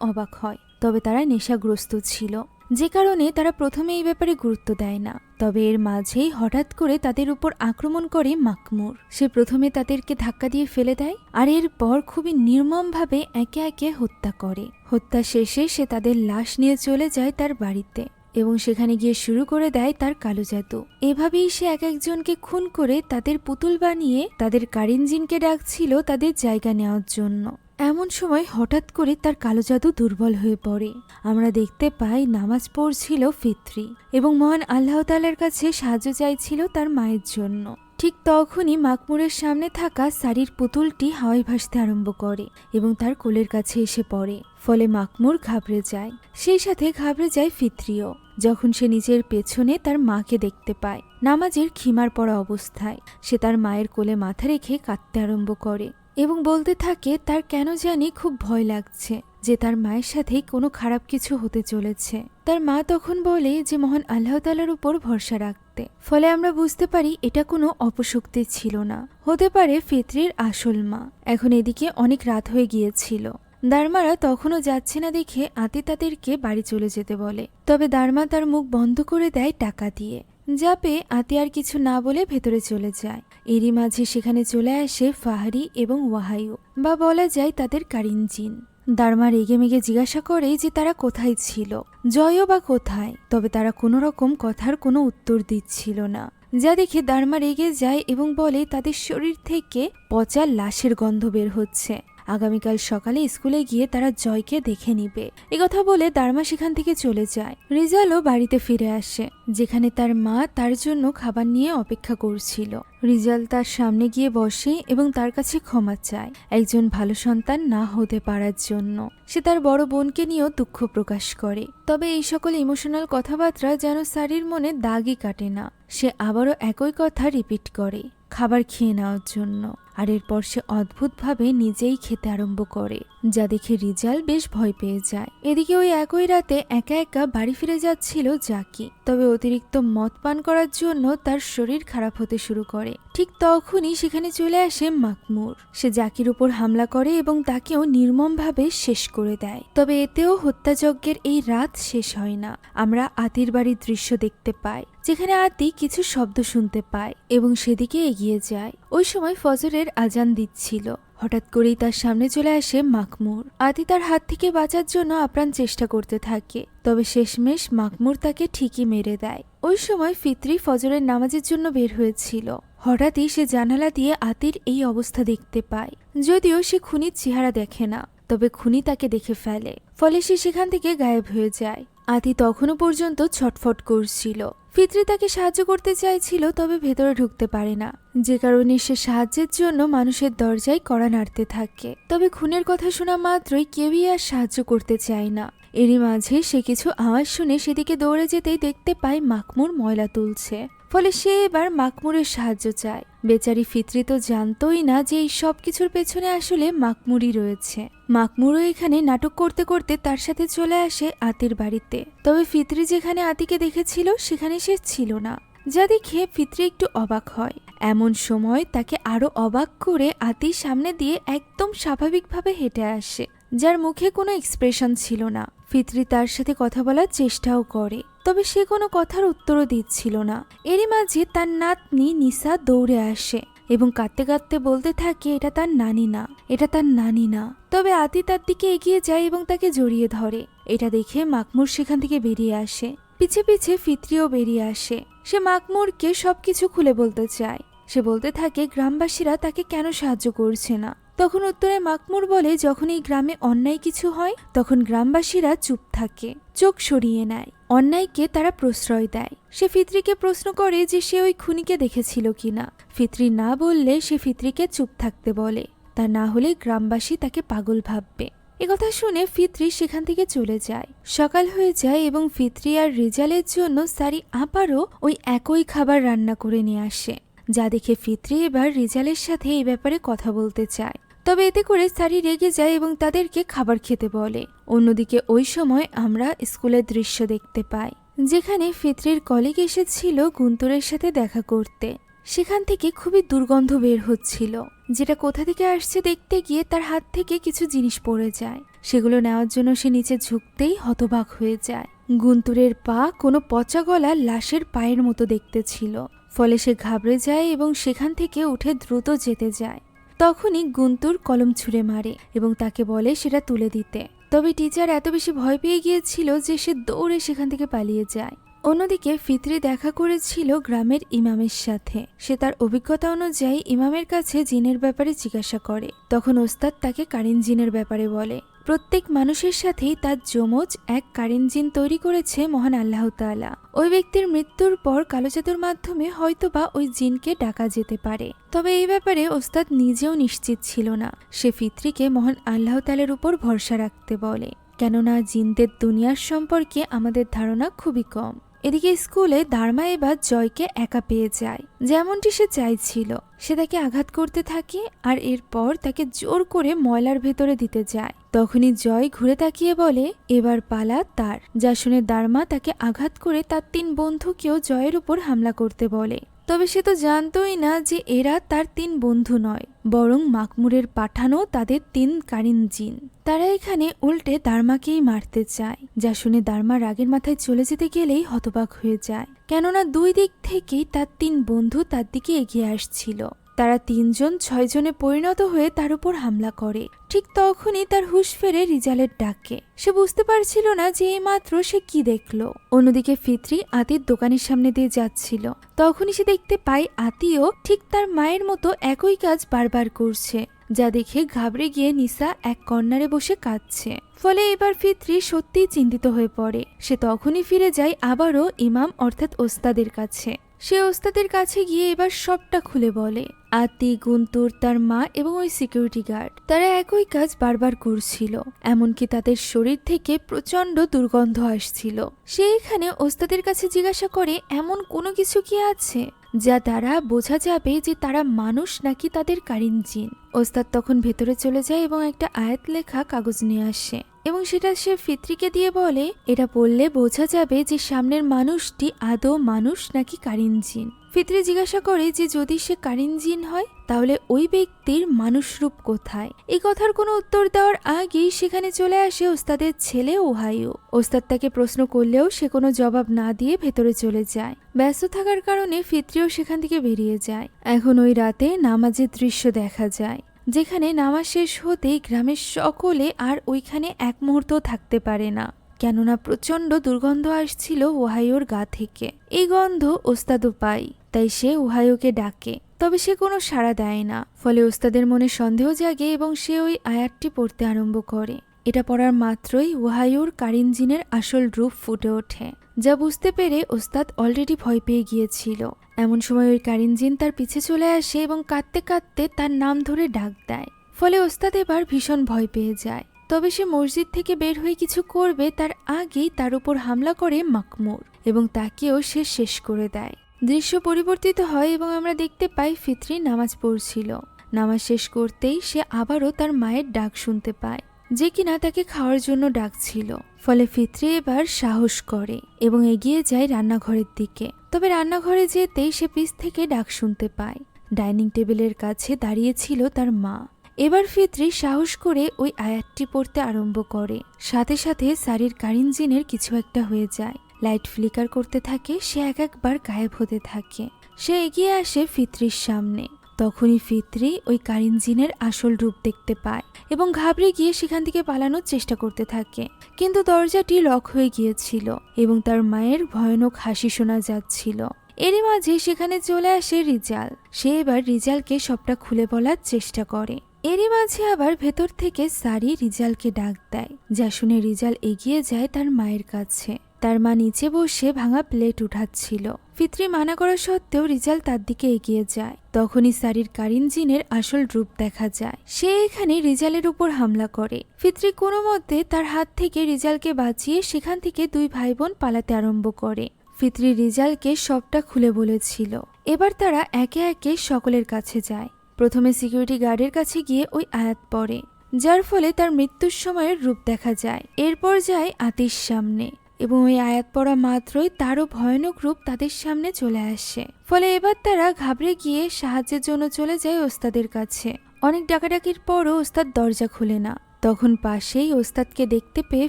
[SPEAKER 1] অবাক হয়। তবে তারা নেশাগ্রস্ত ছিল, যে কারণে তারা প্রথমে এই ব্যাপারে গুরুত্ব দেয় না। তবে এর মাঝেই হঠাৎ করে তাদের উপর আক্রমণ করে মাকমুর। সে প্রথমে তাদেরকে ধাক্কা দিয়ে ফেলে দেয়, আর এরপর খুবই নির্মমভাবে একে একে হত্যা করে। হত্যা শেষে সে তাদের লাশ নিয়ে চলে যায় তার বাড়িতে এবং সেখানে গিয়ে শুরু করে দেয় তার কালো জাদু। এভাবেই সে এক একজনকে খুন করে তাদের পুতুল বানিয়ে তাদের কারিনজিনকে ডাকছিল তাদের জায়গা নেওয়ার জন্য। এমন সময় হঠাৎ করে তার কালো জাদু দুর্বল হয়ে পড়ে। আমরা দেখতে পাই নামাজ পড়ছিল ফিত্রি এবং মহান আল্লাহ তাআলার কাছে সাহায্য চাইছিল তার মায়ের জন্য। ঠিক তখনই মাকমুরের সামনে থাকা সারির পুতুলটি হাওয়ায় ভাসতে আরম্ভ করে এবং তার কোলের কাছে এসে পড়ে। ফলে মাকমুর ঘাবড়ে যায়, সেই সাথে ঘাবড়ে যায় ফিত্রিও। যখন সে নিজের পেছনে তার মাকে দেখতে পায় নামাজের খিমার পড়া অবস্থায়, সে তার মায়ের কোলে মাথা রেখে কাঁদতে আরম্ভ করে এবং বলতে থাকে তার কেন জানি খুব ভয় লাগছে যে তার মায়ের সাথেই কোনো খারাপ কিছু হতে চলেছে। তার মা তখন বলে যে মহান আল্লাহ তাআলার উপর ভরসা রাখতে। ফলে আমরা বুঝতে পারি এটা কোনো অপশক্তি ছিল না, হতে পারে ফিত্রির আসল মা। এখন এদিকে অনেক রাত হয়ে গিয়েছিল। দারমারা তখনও যাচ্ছে না দেখে আতি তাদেরকে বাড়ি চলে যেতে বলে। তবে দারমা তার মুখ বন্ধ করে দেয় টাকা দিয়ে। যা পেয়ে আতি আর কিছু না বলে ভেতরে চলে যায়। এরই মাঝে সেখানে চলে আসে ফাহরি এবং ওয়াহাইউ, বা বলা যায় তাদের কারিনজিন। দারমা রেগে মেগে জিজ্ঞাসা করে যে তারা কোথায় ছিল, জয়ও বা কোথায়। তবে তারা কোনো রকম কথার কোনো উত্তর দিচ্ছিল না, যা দেখে দারমা রেগে যায় এবং বলে তাদের শরীর থেকে পচা লাশের গন্ধ বের হচ্ছে। আগামীকাল সকালে স্কুলে গিয়ে তারা জয়কে দেখে নিবে। একথা বলে দারমা সেখান থেকে চলে যায়। রিজালও বাড়িতে ফিরে আসে, যেখানে তার মা তার জন্য খাবার নিয়ে অপেক্ষা করছিল। রিজাল তার সামনে গিয়ে বসে এবং তার কাছে ক্ষমা চায় একজন ভালো সন্তান না হতে পারার জন্য। সে তার বড় বোনকে নিয়েও দুঃখ প্রকাশ করে। তবে এই সকল ইমোশনাল কথাবার্তা যেন সারির মনে দাগই কাটে না। সে আবারও একই কথা রিপিট করে খাবার খেয়ে নেওয়ার জন্য। আর এরপর সে অদ্ভুতভাবে নিজেই খেতে আরম্ভ করে, যা দেখে রিজাল বেশ ভয় পেয়ে যায়। এদিকে ওই একই রাতে একা একা বাড়ি ফিরে যাচ্ছিল জাকি, তবে অতিরিক্ত মদ পান করার জন্য তার শরীর খারাপ হতে শুরু করে। ঠিক তখনই সেখানে চলে আসে মাকমুর। সে জাকির উপর হামলা করে এবং তাকেও নির্মমভাবে শেষ করে দেয়। তবে এতেও হত্যাযজ্ঞের এই রাত শেষ হয় না। আমরা আতির বাড়ির দৃশ্য দেখতে পাই, যেখানে আতি কিছু শব্দ শুনতে পায় এবং সেদিকে এগিয়ে যায়। ওই সময় ফজরের আজান দিচ্ছিল। হঠাৎ করেই তার সামনে চলে আসে মাকমুর। আতি তার হাত থেকে বাঁচার জন্য আপ্রাণ চেষ্টা করতে থাকে, তবে শেষমেশ মাকমুর তাকে ঠিকই মেরে দেয়। ওই সময় ফিত্রি ফজরের নামাজের জন্য বের হয়েছিল। হঠাৎই সে জানালা দিয়ে আতির এই অবস্থা দেখতে পায়। যদিও সে খুনির চেহারা দেখে না, তবে খুনি তাকে দেখে ফেলে, ফলে সে সেখান থেকে গায়েব হয়ে যায়। আতি তখনও পর্যন্ত ছটফট করছিল। ফিত্রি তাকে সাহায্য করতে চাইছিল, তবে ভেতরে ঢুকতে পারে না, যে কারণে সে সাহায্যের জন্য মানুষের দরজায় কড়া নাড়তে থাকে। তবে খুনের কথা শোনা মাত্রই কেউই আর সাহায্য করতে চায় না। এরই মাঝে সে কিছু আওয়াজ শুনে সেদিকে দৌড়ে যেতেই দেখতে পায় মাকমুর ময়লা তুলছে, ফলে সে এবার মাকমুরের সাহায্য চায়। বেচারি ফিত্রি তো জানতোই না যে এই সব কিছুর পেছনে আসলে মাকমুরই রয়েছে। মাকমুরও এখানে নাটক করতে করতে তার সাথে চলে আসে আতির বাড়িতে। তবে ফিত্রি যেখানে আতিকে দেখেছিল সেখানে সে ছিল না, যা দেখে ফিত্রি একটু অবাক হয়। এমন সময় তাকে আরো অবাক করে আতির সামনে দিয়ে একদম স্বাভাবিকভাবে হেঁটে আসে, যার মুখে কোনো এক্সপ্রেশন ছিল না। ফিত্রি তার সাথে কথা বলার চেষ্টাও করে, তবে সে কোনো কথার উত্তরও দিচ্ছিল না। এরই মাঝে তার নাতনি নিসা দৌড়ে আসে এবং কাঁদতে কাঁদতে বলতে থাকে এটা তার নানি না, এটা তার নানি না। তবে আতি তার দিকে এগিয়ে যায় এবং তাকে জড়িয়ে ধরে। এটা দেখে মাকমুর সেখান থেকে বেরিয়ে আসে। পিছে পিছে ফিত্রিও বেরিয়ে আসে। সে মাকমুরকে সবকিছু খুলে বলতে চায়। সে বলতে থাকে গ্রামবাসীরা তাকে কেন সাহায্য করছে না। তখন উত্তরে মাকমুর বলে যখন এই গ্রামে অন্যায় কিছু হয় তখন গ্রামবাসীরা চুপ থাকে, চোখ সরিয়ে নেয়, অন্যায়কে তারা প্রশ্রয় দেয়। সে ফিত্রিকে প্রশ্ন করে যে সে ওই খুনিকে দেখেছিল কিনা। ফিত্রি না বললে সে ফিত্রিকে চুপ থাকতে বলে, তা না হলে গ্রামবাসী তাকে পাগল ভাববে। একথা শুনে ফিত্রি সেখান থেকে চলে যায়। সকাল হয়ে যায় এবং ফিত্রি আর রিজালের জন্য সারি আবারও ওই একই খাবার রান্না করে নিয়ে আসে, যা দেখে ফিত্রি এবার রিজালের সাথে এই ব্যাপারে কথা বলতে চায়। তবে এতে করে সারি রেগে যায় এবং তাদেরকে খাবার খেতে বলে। অন্যদিকে ওই সময় আমরা স্কুলের দৃশ্য দেখতে পাই, যেখানে ফিত্রির কলিগ এসেছিল গুন্তরের সাথে দেখা করতে। সেখান থেকে খুবই দুর্গন্ধ বের হচ্ছিল, যেটা কোথা থেকে আসছে দেখতে গিয়ে তার হাত থেকে কিছু জিনিস পড়ে যায়। সেগুলো নেওয়ার জন্য সে নিচে ঝুঁকতেই হতবাক হয়ে যায়। গুন্তরের পা কোনো পচা গলা লাশের পায়ের মতো দেখতে ছিল, ফলে সে ঘাবড়ে যায় এবং সেখান থেকে উঠে দ্রুত যেতে যায়। তখনই গুন্তুর কলম ছুঁড়ে মারে এবং তাকে বলে সেটা তুলে দিতে। তবে টিচার এত বেশি ভয় পেয়ে গিয়েছিল যে সে দৌড়ে সেখান থেকে পালিয়ে যায়। অন্যদিকে ফিত্রি দেখা করেছিল গ্রামের ইমামের সাথে। সে তার অভিজ্ঞতা অনুযায়ী ইমামের কাছে জিনের ব্যাপারে জিজ্ঞাসা করে। তখন ওস্তাদ তাকে কারিন জিনের ব্যাপারে বলে। প্রত্যেক মানুষের সাথেই তার যমজ এক কারিন জিন তৈরি করেছে মহান আল্লাহ তাআলা। ওই ব্যক্তির মৃত্যুর পর কালো জাদুর মাধ্যমে হয়তোবা ওই জিনকে ডাকা যেতে পারে। তবে এই ব্যাপারে ওস্তাদ নিজেও নিশ্চিত ছিল না। সে ফিত্রিকে মহান আল্লাহ তাআলার উপর ভরসা রাখতে বলে, কেননা জিনদের দুনিয়ার সম্পর্কে আমাদের ধারণা খুবই কম। এদিকে স্কুলে দার্মা এবার জয়কে একা পেয়ে যায়, যেমনটি সে চাইছিল। সে তাকে আঘাত করতে থাকে আর এরপর তাকে জোর করে ময়লার ভেতরে দিতে যায়। তখনই জয় ঘুরে তাকিয়ে বলে এবার পালা তার, যা শুনে দার্মা তাকে আঘাত করে তার 3 বন্ধুকেও জয়ের উপর হামলা করতে বলে। তবে সে তো জানতোই না যে এরা তার 3 বন্ধু নয়, বরং মাকমুরের পাঠানো তাদের 3 কারিন জিন। তারা এখানে উল্টে দার্মাকেই মারতে চায়, যা শুনে দার্মা রাগের মাথায় চলে যেতে গেলেই হতবাক হয়ে যায়, কেননা 2 দিক থেকেই তার 3 বন্ধু তার দিকে এগিয়ে আসছিল। তারা 3 জন 6 জনে পরিণত হয়ে তার উপর হামলা করে। ঠিক তখনই তার হুঁশ ফেরে রিজালের ডাকে। সে বুঝতে পারছিল না যে এইমাত্র সে কি দেখলো। অন্যদিকে ফিত্রি আতির দোকানের সামনে দিয়ে যাচ্ছিল। তখনই সে দেখতে পায় আতিও ঠিক তার মায়ের মতো একই কাজ বারবার করছে, যা দেখে ঘাবড়ে গিয়ে নিসা এক কর্নারে বসে কাঁদছে। ফলে এবার ফিত্রি সত্যিই চিন্তিত হয়ে পড়ে। সে তখনই ফিরে যায় আবারও ইমাম অর্থাৎ ওস্তাদের কাছে। সে ওস্তাদের কাছে গিয়ে এবার সবটা খুলে বলে। আতি, গুন্তুর, তার মা এবং ওই সিকিউরিটি গার্ড, তারা একই কাজ বারবার করছিল। এমনকি তাদের শরীর থেকে প্রচন্ড দুর্গন্ধ আসছিল। সে এখানে ওস্তাদের কাছে জিজ্ঞাসা করে এমন কোনো কিছু কি আছে যা দ্বারা বোঝা যাবে যে তারা মানুষ নাকি তাদের কারিন জিন। ওস্তাদ তখন ভেতরে চলে যায় এবং একটা আয়াত লেখা কাগজ নিয়ে আসে এবং সেটা সে ফিত্রিকে দিয়ে বলে, এটা পড়লে বোঝা যাবে যে সামনের মানুষটি আদৌ মানুষ নাকি কারিন জিন। ফিত্রি জিজ্ঞাসা করে যে যদি সে কারিন জিন হয় তাহলে ওই ব্যক্তির মানুষ রূপ কোথায়। এই কথার কোনো উত্তর দেওয়ার আগেই সেখানে চলে আসে ওস্তাদের ছেলে ওহাইও। ওস্তাদ তাকে প্রশ্ন করলেও সে কোনো জবাব না দিয়ে ভেতরে চলে যায়। ব্যস্ত থাকার কারণে ফিত্রিও সেখান থেকে বেরিয়ে যায়। এখন ওই রাতে নামাজের দৃশ্য দেখা যায়, যেখানে নামাজ শেষ হতেই গ্রামের সকলে আর ওইখানে এক মুহূর্ত থাকতে পারে না, কেননা প্রচন্ড দুর্গন্ধ আসছিল ওহাইওর গা থেকে। এই গন্ধ ওস্তাদও পায়, তাই সে ওহাইওকে ডাকে, তবে সে কোনো সাড়া দেয় না। ফলে ওস্তাদের মনে সন্দেহ জাগে এবং সে ওই আয়াতটি পড়তে আরম্ভ করে। এটা পড়ার মাত্রই ওহাইওর কারিন জিনের আসল রূপ ফুটে ওঠে, যা বুঝতে পেরে ওস্তাদ অলরেডি ভয় পেয়ে গিয়েছিল। এমন সময় ওই কারিন জিন তার পিছে চলে আসে এবং কাঁদতে কাঁদতে তার নাম ধরে ডাক দেয়। ফলে ওস্তাদ এবার ভীষণ ভয় পেয়ে যায়। তবে সে মসজিদ থেকে বের হয়ে কিছু করবে তার আগেই তার উপর হামলা করে মাকমুর এবং তাকেও সে শেষ করে দেয়। দৃশ্য পরিবর্তিত হয় এবং আমরা দেখতে পাই ফিত্রি নামাজ পড়ছিল। নামাজ শেষ করতেই সে আবারও তার মায়ের ডাক শুনতে পায়, যে কিনা তাকে খাওয়ার জন্য ডাকছিল। ফলে ফিত্রি এবার সাহস করে এবং এগিয়ে যায় রান্নাঘরের দিকে। তবে রান্নাঘরে যেতেই সে পিছ থেকে ডাক শুনতে পায়। ডাইনিং টেবিলের কাছে দাঁড়িয়েছিল তার মা। এবার ফিত্রি সাহস করে ওই আয়াতটি পড়তে আরম্ভ করে। সাথে সাথে সারির কারিন জিনের কিছু একটা হয়ে যায়। লাইট ফ্লিকার করতে থাকে, সে এক একবার গায়েব হতে থাকে। সে এগিয়ে আসে ফিত্রির সামনে। তখনই ফিত্রি ওই কারিন জিনের আসল রূপ দেখতে পায় এবং ঘাবড়ে গিয়ে সেখান থেকে পালানোর চেষ্টা করতে থাকে, কিন্তু দরজাটি লক হয়ে গিয়েছিল এবং তার মায়ের ভয়ানক হাসি শোনা যাচ্ছিল। এরই মাঝে সেখানে চলে আসে রিজাল। সে এবার রিজালকে সবটা খুলে বলার চেষ্টা করে। এরই মাঝে আবার ভেতর থেকে সারি রিজালকে ডাক দেয়, যা শুনে রিজাল এগিয়ে যায় তার মায়ের কাছে। তার মা নিচে বসে ভাঙা প্লেট উঠাচ্ছিল। ফিত্রি মানা করা সত্ত্বেও রিজাল তার দিকে এগিয়ে যায়। তখনই সারির কারিন জিনের আসল রূপ দেখা যায়। সে এখানে রিজালের উপর হামলা করে। ফিত্রি কোনো মতে তার হাত থেকে রিজালকে বাঁচিয়ে সেখান থেকে দুই ভাই বোন পালাতে আরম্ভ করে। ফিত্রি রিজালকে সবটা খুলে বলেছিল। এবার তারা একে একে সকলের কাছে যায়। প্রথমে সিকিউরিটি গার্ডের কাছে গিয়ে ওই আয়াত পড়ে, যার ফলে তার মৃত্যুর সময়ের রূপ দেখা যায়। এরপর যায় আতির সামনে এবং ওই আয়াত পড়া মাত্রই তারও ভয়ানক রূপ তাদের সামনে চলে আসে। ফলে এবার তারা ঘাবড়ে গিয়ে সাহায্যের জন্য চলে যায় ওস্তাদের কাছে। অনেক ডাকাডাকির পরও ওস্তাদ দরজা খুলে না। তখন পাশেই ওস্তাদকে দেখতে পেয়ে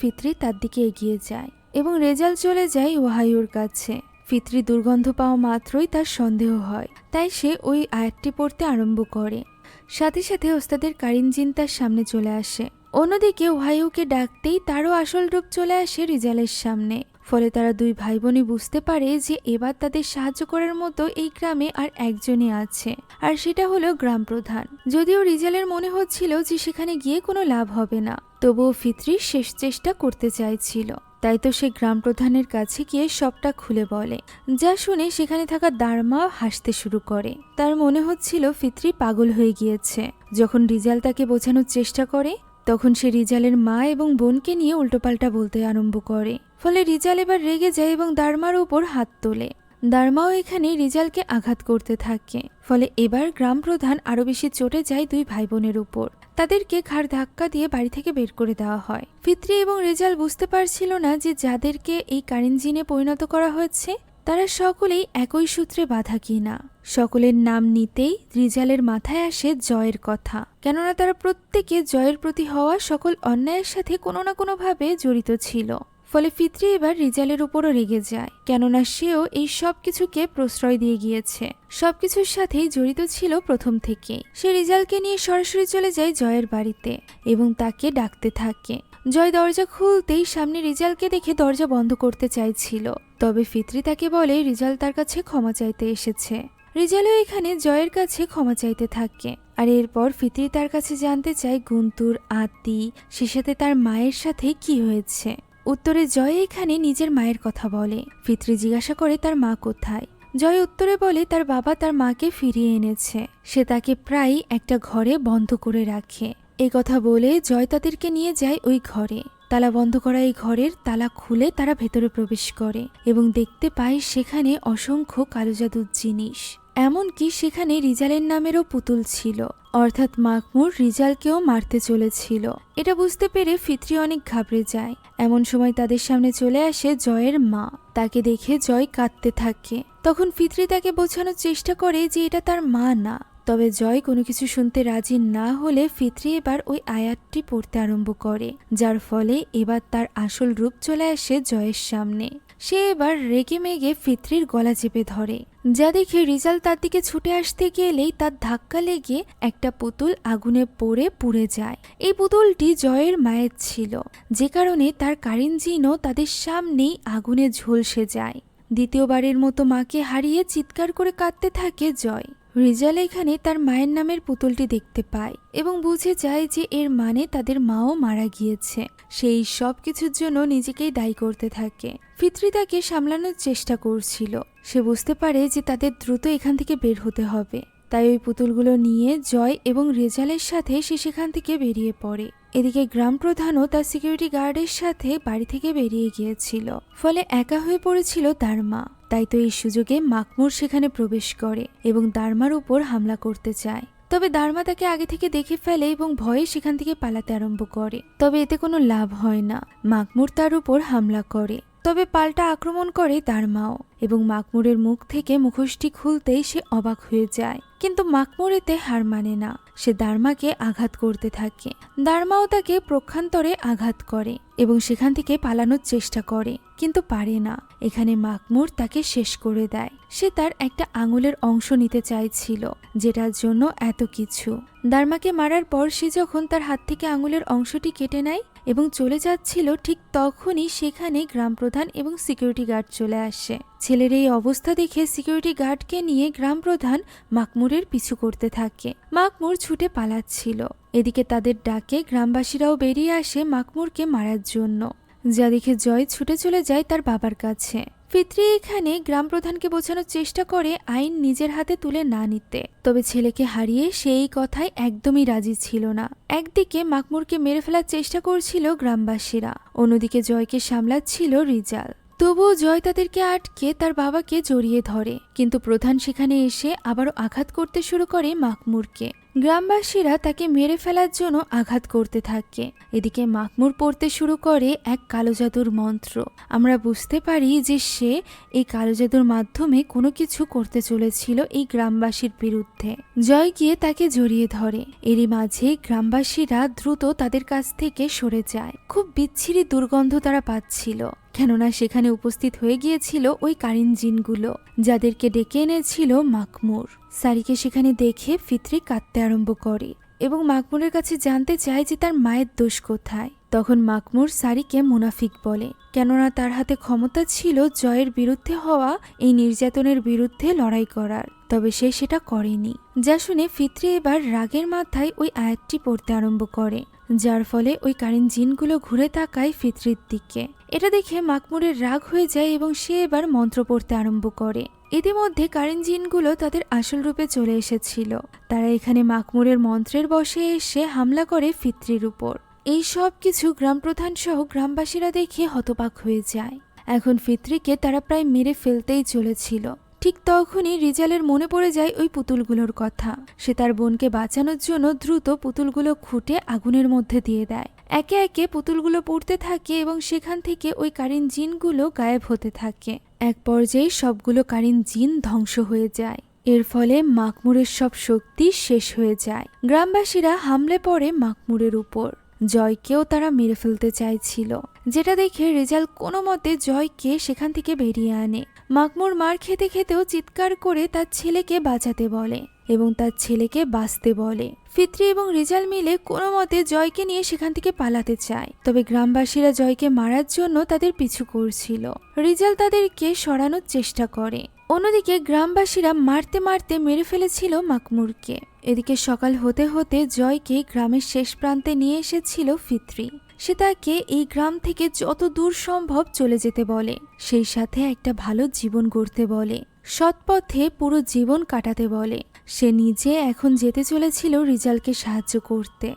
[SPEAKER 1] ফিত্রি তার দিকে এগিয়ে যায় এবং রেজাল্ট চলে যায় ওহাইওর কাছে। ফিত্রি দুর্গন্ধ পাওয়া মাত্রই তার সন্দেহ হয়, তাই সে ওই আয়াতটি পড়তে আরম্ভ করে। সাথে সাথে ওস্তাদের কারিন জিন তার সামনে চলে আসে। অন্যদিকে ওহাইওকে ডাকতেই তারও আসল রূপ চলে আসে রিজালের সামনে। ফলে তারা দুই ভাই বোনই বুঝতে পারে যে এবার তাদের সাহায্য করার মতো এই গ্রামে আর একজনই আছে, আর সেটা হলো গ্রাম প্রধান। যদিও রিজালের মনে হচ্ছিল যে সেখানে গিয়ে কোনো লাভ হবে না, তবুও ফিত্রি শেষ চেষ্টা করতে চাইছিল। তাই তো সে গ্রাম প্রধানের কাছে গিয়ে সবটা খুলে বলে, যা শুনে সেখানে থাকা দারমা হাসতে শুরু করে। তার মনে হচ্ছিল ফিত্রি পাগল হয়ে গিয়েছে। যখন রিজাল তাকে বোঝানোর চেষ্টা করে তখন সে রিজালের মা এবং বোনকে নিয়ে উল্টোপাল্টা বলতে আরম্ভ করে। ফলে রিজাল এবার রেগে যায় এবং দারমার উপর হাত তোলে। দারমাও এখানে রিজালকে আঘাত করতে থাকে। ফলে এবার গ্রাম প্রধান আরো বেশি চটে যায় দুই ভাই বোনের উপর। তাদেরকে ঘাড় ধাক্কা দিয়ে বাড়ি থেকে বের করে দেওয়া হয়। ফিত্রি এবং রেজাল বুঝতে পারছিল না যে যাদেরকে এই কারিন জিনে পরিণত করা হয়েছে তারা সকলেই একই সূত্রে বাঁধা কিনা। সকলের নাম নিতেই রিজালের মাথায় আসে জয়ের কথা, কেননা তারা প্রত্যেকে জয়ের প্রতি হওয়া সকল অন্যায়ের সাথে কোনো না কোনোভাবে জড়িত ছিল। ফলে ফিত্রি এবার রিজালের উপরও রেগে যায়, কেননা সেও এই সব কিছুকে প্রশ্রয় দিয়ে গিয়েছে, সবকিছুর সাথেই জড়িত ছিল প্রথম থেকে। সে রিজালকে নিয়ে সরাসরি চলে যায় জয়ের বাড়িতে এবং তাকে ডাকতে থাকে। জয় দরজা খুলতেই সামনে রিজালকে দেখে দরজা বন্ধ করতে চাইছিল, তবে ফিত্রি তাকে বলে রিজাল তার কাছে ক্ষমা চাইতে এসেছে। রিজালও এখানে জয়ের কাছে ক্ষমা চাইতে থাকে। আর এরপর ফিত্রি তার কাছে জানতে চায় গুন্তুর, আতি, সে সাথে তার মায়ের সাথে কি হয়েছে। উত্তরে জয় এখানে নিজের মায়ের কথা বলে। ফিত্রি জিজ্ঞাসা করে তার মা কোথায়। জয় উত্তরে বলে তার বাবা তার মাকে ফিরিয়ে এনেছে, সে তাকে প্রায়ই একটা ঘরে বন্ধ করে রাখে। এই কথা বলে জয় তাদেরকে নিয়ে যায় ওই ঘরে। তালা বন্ধ করা এই ঘরের তালা খুলে তারা ভেতরে প্রবেশ করে এবং দেখতে পায় সেখানে অসংখ্য কালো জাদুর জিনিস। এমনকি সেখানে রিজালের নামেরও পুতুল ছিল, অর্থাৎ মাকমুর রিজালকেও মারতে চলেছিল। এটা বুঝতে পেরে ফিতরি অনেক ঘাবড়ে যায়। এমন সময় তাদের সামনে চলে আসে জয়ের মা। তাকে দেখে জয় কাঁদতে থাকে। তখন ফিতরি তাকে বোঝানোর চেষ্টা করে যে এটা তার মা না। তবে জয় কোনো কিছু শুনতে রাজি না হলে ফিতরি এবার ওই আয়াতটি পড়তে আরম্ভ করে, যার ফলে এবার তার আসল রূপ চলে আসে জয়ের সামনে। সে এবার রেগে মেগে ফিতরির গলা চেপে ধরে, যা দেখে রিজাল তার দিকে ছুটে আসতে গেলেই তার ধাক্কা লেগে একটা পুতুল আগুনে পড়ে পুড়ে যায়। এই পুতুলটি জয়ের মায়ের ছিল, যে কারণে তার কারিন জিনও তাদের সামনেই আগুনে ঝলসে যায়। দ্বিতীয়বারের মতো মাকে হারিয়ে চিৎকার করে কাঁদতে থাকে জয়। রিজাল এখানে তার মায়ের নামের পুতুলটি দেখতে পায় এবং বুঝে যায় যে এর মানে তাদের মাও মারা গিয়েছে। সেই সব কিছুর জন্য নিজেকেই দায়ী করতে থাকে। ফিতরি তাকে সামলানোর চেষ্টা করছিল। সে বুঝতে পারে যে তাদের দ্রুত এখান থেকে বের হতে হবে, তাই ওই পুতুলগুলো নিয়ে জয় এবং রেজালের সাথে সে সেখান থেকে বেরিয়ে পড়ে। এদিকে গ্রাম প্রধানও তার সিকিউরিটি গার্ডের সাথে বাড়ি থেকে বেরিয়ে গিয়েছিল, ফলে একা হয়ে পড়েছিল দারমা। তাই তো এই সুযোগে মাকমুর সেখানে প্রবেশ করে এবং দারমার উপর হামলা করতে চায়। তবে দারমা তাকে আগে থেকে দেখে ফেলে এবং ভয়ে সেখান থেকে পালাতে আরম্ভ করে। তবে এতে কোনো লাভ হয় না। মাকমুর তার উপর হামলা করে, তবে পাল্টা আক্রমণ করে দারমাও এবং মাকমুরের মুখ থেকে মুখোশটি খুলতেই সে অবাক হয়ে যায়। কিন্তু মাকমুর এতে হার মানে না। সে দারমাকে আঘাত করতে থাকে। দারমাও তাকে প্রক্ষান্তরে আঘাত করে এবং সেখান থেকে পালানোর চেষ্টা করে, কিন্তু পারে না। এখানে মাকমুর তাকে শেষ করে দেয়। সে তার একটা আঙুলের অংশ নিতে চাইছিল, যেটার জন্য এত কিছু। দারমাকে মারার পর সে যখন তার হাত থেকে আঙুলের অংশটি কেটে নেয় এবং চলে যাচ্ছিল, ঠিক তখনই সেখানে গ্রাম প্রধান এবং সিকিউরিটি গার্ড চলে আসে। ছেলের এই অবস্থা দেখে সিকিউরিটি গার্ডকে নিয়ে গ্রাম প্রধান মাকমুরের পিছু করতে থাকে। মাকমুর ছুটে পালাচ্ছিল। এদিকে তাদের ডাকে গ্রামবাসীরাও বেরিয়ে আসে মাকমুরকে মারার জন্য, যা দেখে জয় ছুটে চলে যায় তার বাবার কাছে। ফিতরি এখানে গ্রাম প্রধানকে বোঝানোর চেষ্টা করে আইন নিজের হাতে তুলে না নিতে, তবে ছেলেকে হারিয়ে সেই কথায় একদমই রাজি ছিল না। একদিকে মাকমুরকে মেরে ফেলার চেষ্টা করছিল গ্রামবাসীরা, অন্যদিকে জয়কে সামলাচ্ছিল রিজাল। তবুও জয় তাদেরকে আটকে তার বাবাকে জড়িয়ে ধরে, কিন্তু প্রধান সেখানে এসে আবারও আঘাত করতে শুরু করে মাকমুরকে। গ্রামবাসীরা তাকে মেরে ফেলার জন্য আঘাত করতে থাকে। এদিকে মাকমুর পড়তে শুরু করে এক কালো জাদুর মন্ত্র। আমরা বুঝতে পারি যে সে এই কালো জাদুর মাধ্যমে কোনো কিছু করতে চলেছিল এই গ্রামবাসীর বিরুদ্ধে। জয় গিয়ে তাকে জড়িয়ে ধরে। এরই মাঝে গ্রামবাসীরা দ্রুত তাদের কাছ থেকে সরে যায়। খুব বিচ্ছিরি দুর্গন্ধ তারা পাচ্ছিল, কেননা সেখানে উপস্থিত হয়ে গিয়েছিল ওই কারিন জিনগুলো, যাদেরকে ডেকে এনেছিল মাকমুর। সারিকে সেখানে দেখে ফিতরি কাঁদতে আরম্ভ করে এবং মাকমুরের কাছে জানতে চায় যে তার মায়ের দোষ কোথায়। তখন মাকমুর সারিকে মুনাফিক বলে, কেননা তার হাতে ক্ষমতা ছিল জয়ের বিরুদ্ধে হওয়া এই নির্যাতনের বিরুদ্ধে লড়াই করার, তবে সে সেটা করেনি। যা শুনে ফিতরি এবার রাগের মাথায় ওই আয়াতটি পড়তে আরম্ভ করে, যার ফলে ওই কারিন জিনগুলো ঘুরে তাকায় ফিতরির দিকে। এটা দেখে মাকমুরের রাগ হয়ে যায় এবং সে এবার মন্ত্র পড়তে আরম্ভ করে। ইতিমধ্যে কারিন জিনগুলো তাদের আসল রূপে চলে এসেছিল। তারা এখানে মাকমুরের মন্ত্রের বশে এসে হামলা করে ফিতরির উপর। এই সব কিছু গ্রাম প্রধান সহ গ্রামবাসীরা দেখে হতবাক হয়ে যায়। এখন ফিতরিকে তারা প্রায় মেরে ফেলতেই চলেছিল। ঠিক তখনই রিজালের মনে পড়ে যায় ওই পুতুলগুলোর কথা। সে তার বোনকে বাঁচানোর জন্য দ্রুত পুতুলগুলো খুঁটে আগুনের মধ্যে দিয়ে দেয়। একে একে পুতুলগুলো পড়তে থাকে এবং সেখান থেকে ওই কারিন জিনগুলো গায়েব হতে থাকে। এক পর্যায়ে সবগুলো কারিন জিন ধ্বংস হয়ে যায়। এর ফলে মাকমুরের সব শক্তি শেষ হয়ে যায়। গ্রামবাসীরা হামলে পড়ে মাকমুরের উপর। জয়কেও তারা মেরে ফেলতে চাইছিল, যেটা দেখে রেজাল কোনো মতে জয়কে সেখান থেকে বেরিয়ে আনে। মাকমুর মার খেতে খেতেও চিৎকার করে তার ছেলেকে বাঁচাতে বলে এবং তার ছেলেকে বাঁচতে বলে। ফিতরি এবং রিজাল মিলে কোনো মতে জয়কে নিয়ে সেখান থেকে পালাতে চায়, তবে গ্রামবাসীরা জয়কে মারার জন্য তাদের পিছু করছিল। রিজাল তাদেরকে সরানোর চেষ্টা করে। অন্যদিকে গ্রামবাসীরা মারতে মারতে মেরে ফেলেছিল মাকমুরকে। এদিকে সকাল হতে হতে জয়কে গ্রামের শেষ প্রান্তে নিয়ে এসেছিল ফিতরি। সে তাকে এই গ্রাম থেকে যত দূর সম্ভব চলে যেতে বলে, সেই সাথে একটা ভালো জীবন গড়তে বলে, সৎ পথে পুরো জীবন কাটাতে বলে। সে নিজে এখন যেতে চলেছিল রিজালকে সাহায্য করতে।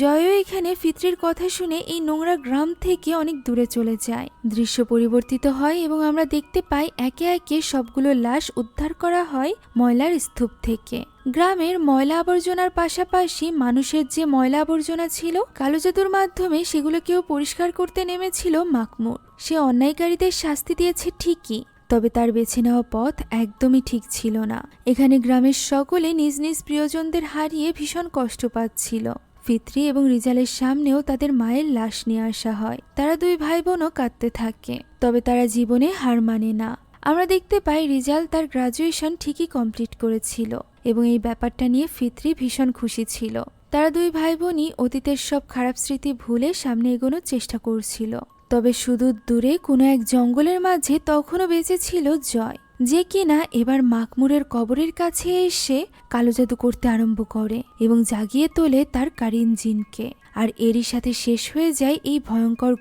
[SPEAKER 1] জয়ও এখানে ফিতরির কথা শুনে এই নোংরা গ্রাম থেকে অনেক দূরে চলে যায়। দৃশ্য পরিবর্তিত হয় এবং আমরা দেখতে পাই একে একে সবগুলো লাশ উদ্ধার করা হয় ময়লার স্তূপ থেকে। গ্রামের ময়লা আবর্জনার পাশাপাশি মানুষের যে ময়লা আবর্জনা ছিল, কালো জাদুর মাধ্যমে সেগুলোকেও পরিষ্কার করতে নেমেছিল মাকমুর। সে অন্যায়কারীদের শাস্তি দিয়েছে ঠিকই, তবে তার বেছে নেওয়া পথ একদমই ঠিক ছিল না। এখানে গ্রামের সকলে নিজ নিজ প্রিয়জনদের হারিয়ে ভীষণ কষ্ট পাচ্ছিল। ফিতরি এবং রিজালের সামনেও তাদের মায়ের লাশ নিয়ে আসা হয়। তারা দুই ভাই বোনও কাঁদতে থাকে, তবে তারা জীবনে হার মানে না। আমরা দেখতে পাই রিজাল তার গ্রাজুয়েশন ঠিকই কমপ্লিট করেছিল এবং এই ব্যাপারটা নিয়ে ফিতরি ভীষণ খুশি ছিল। তারা দুই ভাই বোনই অতীতের সব খারাপ স্মৃতি ভুলে সামনে এগোনোর চেষ্টা করছিল। তবে সুদূর দূরে কোনো এক জঙ্গলের মাঝে তখনও বেঁচে ছিল জয়, যে কিনা এবার মাকমুরের কবরের কাছে এসে কালো জাদু করতে আরম্ভ করে এবং জাগিয়ে তোলে তার কারিন জিনকে। আর এরই সাথে শেষ হয়ে যায় এই ভয়ঙ্কর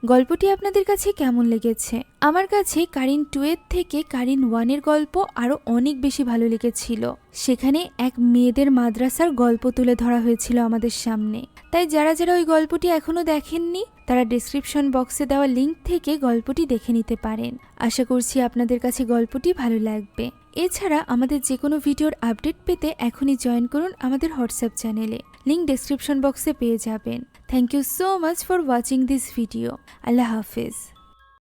[SPEAKER 1] গল্পটি আপনাদের কাছে কেমন লেগেছে? আমার কাছে কারিন 2 এর থেকে কারিন 1 এর গল্প আরো অনেক বেশি ভালো লেগেছিল। সেখানে এক মেয়েদের মাদ্রাসার গল্প তুলে ধরা হয়েছিল আমাদের সামনে। তাই যারা যারা ওই গল্পটি এখনো দেখেননি, তারা ডেসক্রিপশন বক্সে দেওয়া লিংক থেকে গল্পটি দেখে নিতে পারেন। আশা করছি আপনাদের কাছে গল্পটি ভালো লাগবে। এছাড়া আমাদের যে কোনো ভিডিওর আপডেট পেতে এখনই জয়েন করুন আমাদের হোয়াটসঅ্যাপ চ্যানেলে। লিংক ডেসক্রিপশন বক্সে পেয়ে যাবেন। Thank you so much for watching this video. আল্লাহ হাফেজ।